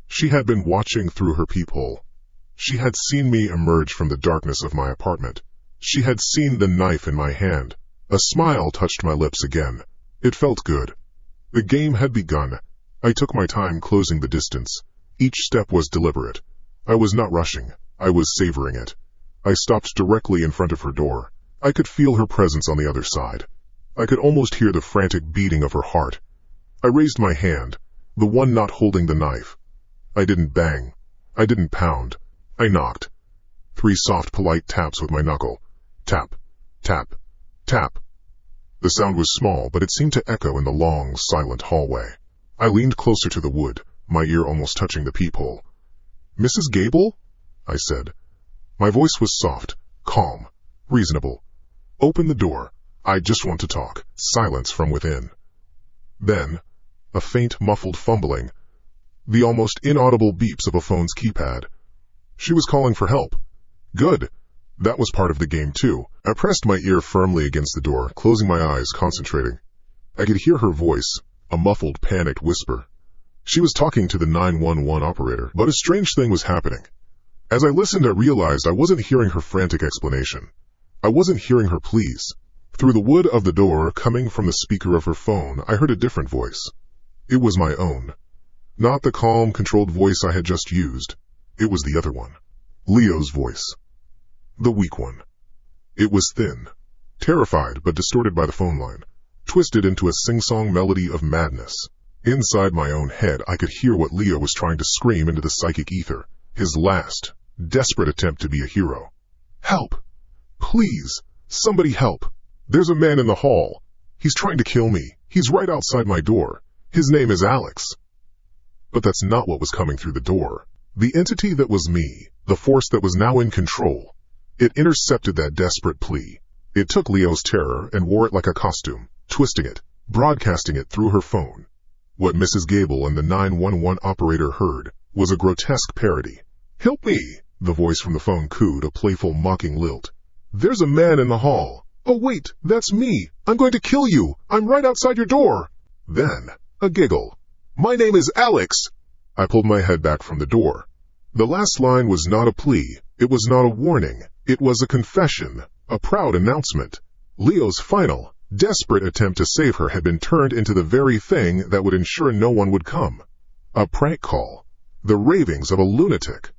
She had been watching through her peephole. She had seen me emerge from the darkness of my apartment. She had seen the knife in my hand. A smile touched my lips again. It felt good. The game had begun. I took my time closing the distance. Each step was deliberate. I was not rushing. I was savoring it. I stopped directly in front of her door. I could feel her presence on the other side. I could almost hear the frantic beating of her heart. I raised my hand, the one not holding the knife. I didn't bang. I didn't pound. I knocked. 3 soft, polite taps with my knuckle. Tap, tap, tap. The sound was small, but it seemed to echo in the long, silent hallway. I leaned closer to the wood, my ear almost touching the peephole. "Mrs. Gable?" I said. My voice was soft, calm, reasonable. "Open the door. I just want to talk." Silence from within. Then, a faint, muffled fumbling. The almost inaudible beeps of a phone's keypad. She was calling for help. Good. That was part of the game, too. I pressed my ear firmly against the door, closing my eyes, concentrating. I could hear her voice, a muffled, panicked whisper. She was talking to the 911 operator, but a strange thing was happening. As I listened, I realized I wasn't hearing her frantic explanation. I wasn't hearing her pleas. Through the wood of the door, coming from the speaker of her phone, I heard a different voice. It was my own. Not the calm, controlled voice I had just used. It was the other one. Leo's voice. The weak one. It was thin, terrified but distorted by the phone line, twisted into a sing-song melody of madness. Inside my own head, I could hear what Leo was trying to scream into the psychic ether, his last, desperate attempt to be a hero. "Help! Please! Somebody help! There's a man in the hall. He's trying to kill me. He's right outside my door. His name is Alex." But that's not what was coming through the door. The entity that was me, the force that was now in control, it intercepted that desperate plea. It took Leo's terror and wore it like a costume, twisting it, broadcasting it through her phone. What Mrs. Gable and the 911 operator heard was a grotesque parody. "Help me!" the voice from the phone cooed, a playful, mocking lilt. "There's a man in the hall. Oh wait, that's me. I'm going to kill you. I'm right outside your door." Then, a giggle. "My name is Alex." I pulled my head back from the door. The last line was not a plea. It was not a warning. It was a confession, a proud announcement. Leo's final, desperate attempt to save her had been turned into the very thing that would ensure no one would come. A prank call. The ravings of a lunatic.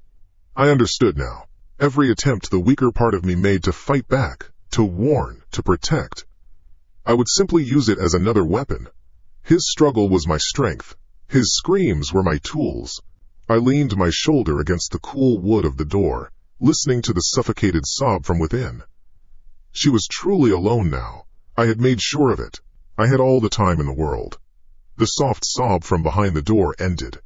I understood now. Every attempt the weaker part of me made to fight back, to warn, to protect. I would simply use it as another weapon. His struggle was my strength. His screams were my tools. I leaned my shoulder against the cool wood of the door, listening to the suffocated sob from within. She was truly alone now. I had made sure of it. I had all the time in the world. The soft sob from behind the door ended.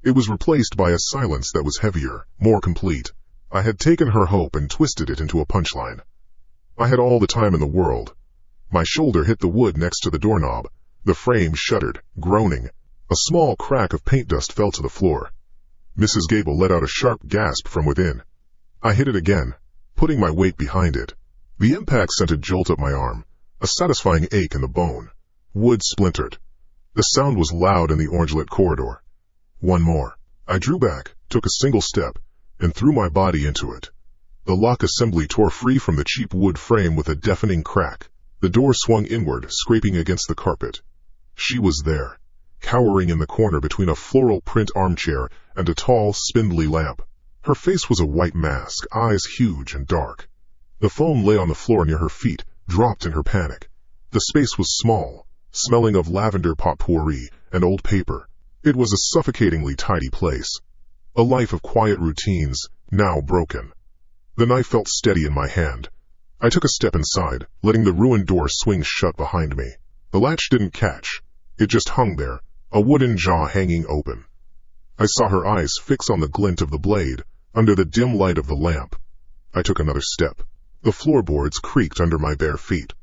It was replaced by a silence that was heavier, more complete. I had taken her hope and twisted it into a punchline. I had all the time in the world. My shoulder hit the wood next to the doorknob. The frame shuddered, groaning. A small crack of paint dust fell to the floor. Mrs. Gable let out a sharp gasp from within. I hit it again, putting my weight behind it. The impact sent a jolt up my arm, a satisfying ache in the bone. Wood splintered. The sound was loud in the orange-lit corridor. One more. I drew back, took a single step, and threw my body into it. The lock assembly tore free from the cheap wood frame with a deafening crack. The door swung inward, scraping against the carpet. She was there, cowering in the corner between a floral print armchair and a tall, spindly lamp. Her face was a white mask, eyes huge and dark. The phone lay on the floor near her feet, dropped in her panic. The space was small, smelling of lavender potpourri and old paper. It was a suffocatingly tidy place. A life of quiet routines, now broken. The knife felt steady in my hand. I took a step inside, letting the ruined door swing shut behind me. The latch didn't catch. It just hung there, a wooden jaw hanging open. I saw her eyes fix on the glint of the blade, under the dim light of the lamp. I took another step. The floorboards creaked under my bare feet.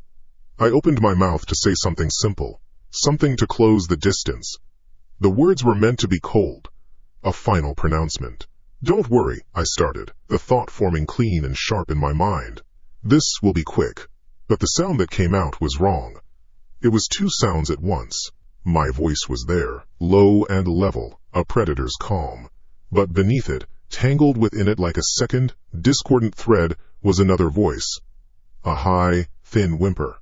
I opened my mouth to say something simple, something to close the distance. The words were meant to be cold, a final pronouncement. "Don't worry," I started, the thought forming clean and sharp in my mind. "This will be quick." But the sound that came out was wrong. It was two sounds at once. My voice was there, low and level, a predator's calm. But beneath it, tangled within it like a second, discordant thread, was another voice. A high, thin whimper.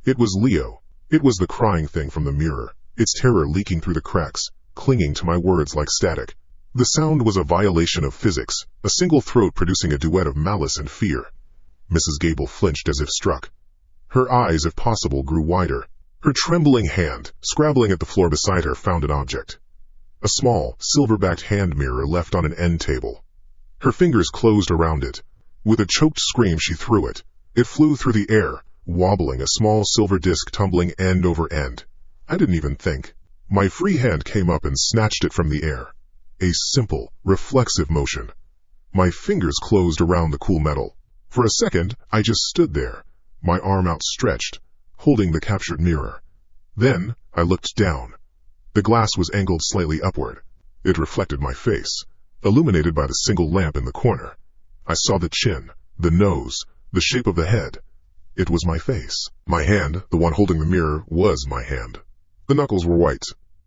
It was Leo. It was the crying thing from the mirror, its terror leaking through the cracks, clinging to my words like static. The sound was a violation of physics, a single throat producing a duet of malice and fear. Mrs. Gable flinched as if struck. Her eyes, if possible, grew wider. Her trembling hand, scrabbling at the floor beside her, found an object. A small, silver-backed hand mirror left on an end table. Her fingers closed around it. With a choked scream, she threw it. It flew through the air, wobbling, a small silver disc tumbling end over end. I didn't even think. My free hand came up and snatched it from the air. A simple, reflexive motion. My fingers closed around the cool metal. For a second, I just stood there, my arm outstretched, holding the captured mirror. Then, I looked down. The glass was angled slightly upward. It reflected my face, illuminated by the single lamp in the corner. I saw the chin, the nose, the shape of the head. It was my face. My hand, the one holding the mirror, was my hand. The knuckles were white,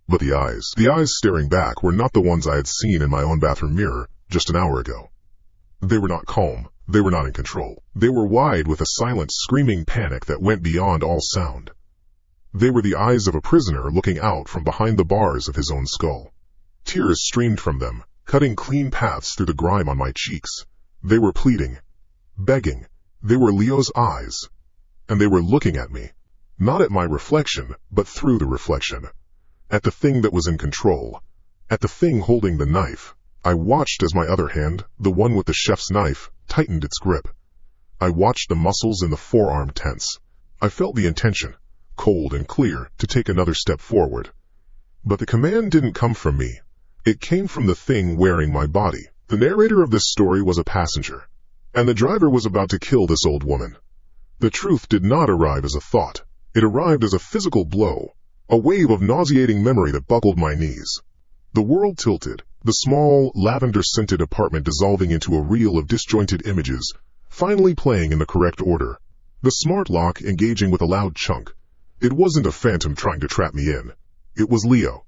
but the eyes staring back were not the ones I had seen in my own bathroom mirror just an hour ago. They were not calm. They were not in control. They were wide with a silent, screaming panic that went beyond all sound. They were the eyes of a prisoner looking out from behind the bars of his own skull. Tears streamed from them, cutting clean paths through the grime on my cheeks. They were pleading, begging. They were Leo's eyes. And they were looking at me. Not at my reflection, but through the reflection. At the thing that was in control. At the thing holding the knife. I watched as my other hand, the one with the chef's knife, tightened its grip. I watched the muscles in the forearm tense. I felt the intention, cold and clear, to take another step forward. But the command didn't come from me. It came from the thing wearing my body. The narrator of this story was a passenger, and the driver was about to kill this old woman. The truth did not arrive as a thought. It arrived as a physical blow, a wave of nauseating memory that buckled my knees. The world tilted, the small, lavender-scented apartment dissolving into a reel of disjointed images, finally playing in the correct order. The smart lock engaging with a loud chunk. It wasn't a phantom trying to trap me in. It was Leo.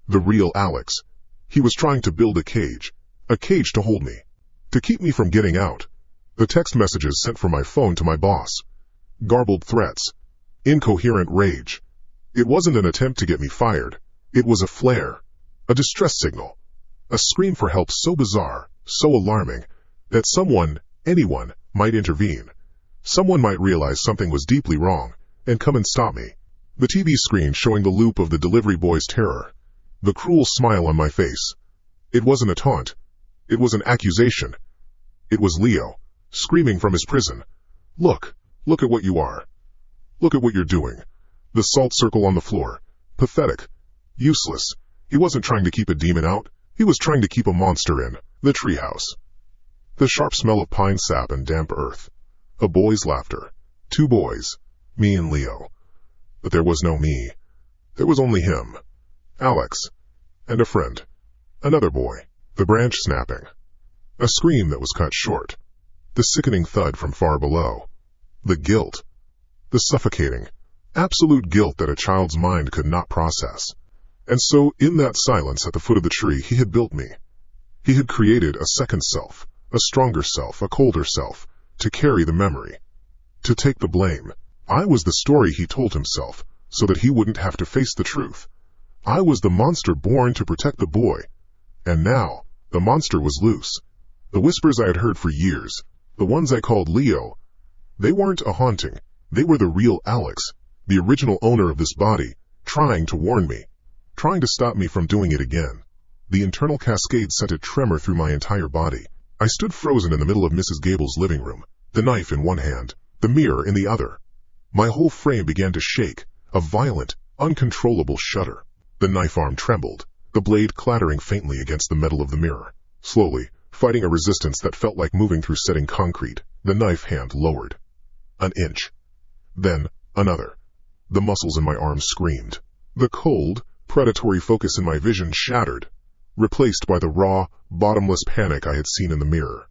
The real Alex. He was trying to build a cage to hold me, to keep me from getting out. The text messages sent from my phone to my boss. Garbled threats. Incoherent rage. It wasn't an attempt to get me fired. It was a flare. A distress signal. A scream for help so bizarre, so alarming, that someone, anyone, might intervene. Someone might realize something was deeply wrong, and come and stop me. The TV screen showing the loop of the delivery boy's terror. The cruel smile on my face. It wasn't a taunt. It was an accusation. It was Leo, screaming from his prison. Look at what you are. Look at what you're doing. The salt circle on the floor. Pathetic. Useless. He wasn't trying to keep a demon out. He was trying to keep a monster in. The treehouse. The sharp smell of pine sap and damp earth. A boy's laughter. Two boys. Me and Leo. But there was no me. There was only him. Alex. And a friend. Another boy. The branch snapping. A scream that was cut short. The sickening thud from far below. The guilt. The suffocating, absolute guilt that a child's mind could not process. And so, in that silence at the foot of the tree, he had built me. He had created a second self, a stronger self, a colder self, to carry the memory, to take the blame. I was the story he told himself, so that he wouldn't have to face the truth. I was the monster born to protect the boy. And now, the monster was loose. The whispers I had heard for years, the ones I called Leo, they weren't a haunting. They were the real Alex, the original owner of this body, trying to warn me, trying to stop me from doing it again. The internal cascade sent a tremor through my entire body. I stood frozen in the middle of Mrs. Gable's living room, the knife in one hand, the mirror in the other. My whole frame began to shake, a violent, uncontrollable shudder. The knife arm trembled, the blade clattering faintly against the metal of the mirror. Slowly, fighting a resistance that felt like moving through setting concrete, the knife hand lowered. An inch. Then, another. The muscles in my arms screamed. The cold, predatory focus in my vision shattered, replaced by the raw, bottomless panic I had seen in the mirror.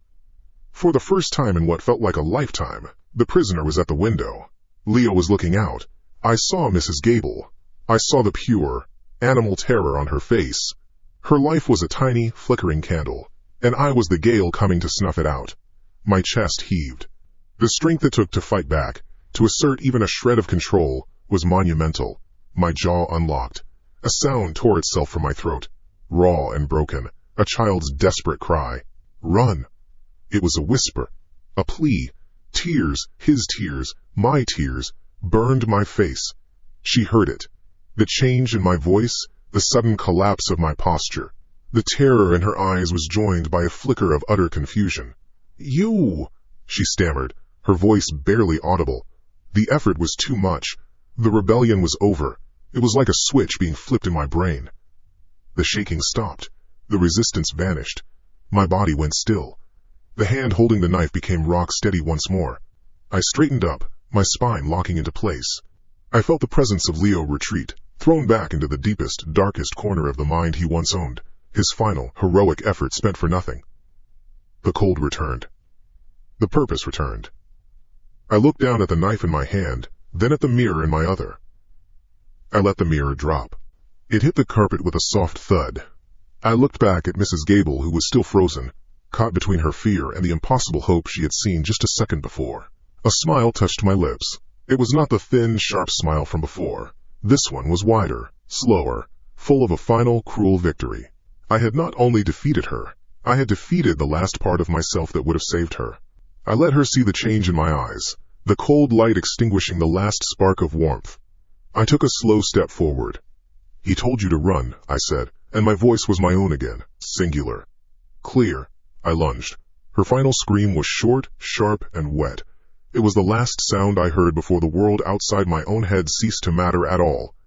For the first time in what felt like a lifetime, the prisoner was at the window. Leo was looking out. I saw Mrs. Gable. I saw the pure, animal terror on her face. Her life was a tiny, flickering candle, and I was the gale coming to snuff it out. My chest heaved. The strength it took to fight back, to assert even a shred of control, was monumental. My jaw unlocked. A sound tore itself from my throat, raw and broken, a child's desperate cry. Run! It was a whisper, a plea. Tears, his tears, my tears, burned my face. She heard it. The change in my voice, the sudden collapse of my posture. The terror in her eyes was joined by a flicker of utter confusion. You! She stammered, her voice barely audible. The effort was too much. The rebellion was over. It was like a switch being flipped in my brain. The shaking stopped. The resistance vanished. My body went still. The hand holding the knife became rock steady once more. I straightened up, my spine locking into place. I felt the presence of Leo retreat, thrown back into the deepest, darkest corner of the mind he once owned, his final, heroic effort spent for nothing. The cold returned. The purpose returned. I looked down at the knife in my hand, then at the mirror in my other. I let the mirror drop. It hit the carpet with a soft thud. I looked back at Mrs. Gable, who was still frozen, caught between her fear and the impossible hope she had seen just a second before. A smile touched my lips. It was not the thin, sharp smile from before. This one was wider, slower, full of a final, cruel victory. I had not only defeated her, I had defeated the last part of myself that would have saved her. I let her see the change in my eyes, the cold light extinguishing the last spark of warmth. I took a slow step forward. He told you to run, I said, and my voice was my own again, singular. Clear. I lunged. Her final scream was short, sharp, and wet. It was the last sound I heard before the world outside my own head ceased to matter at all.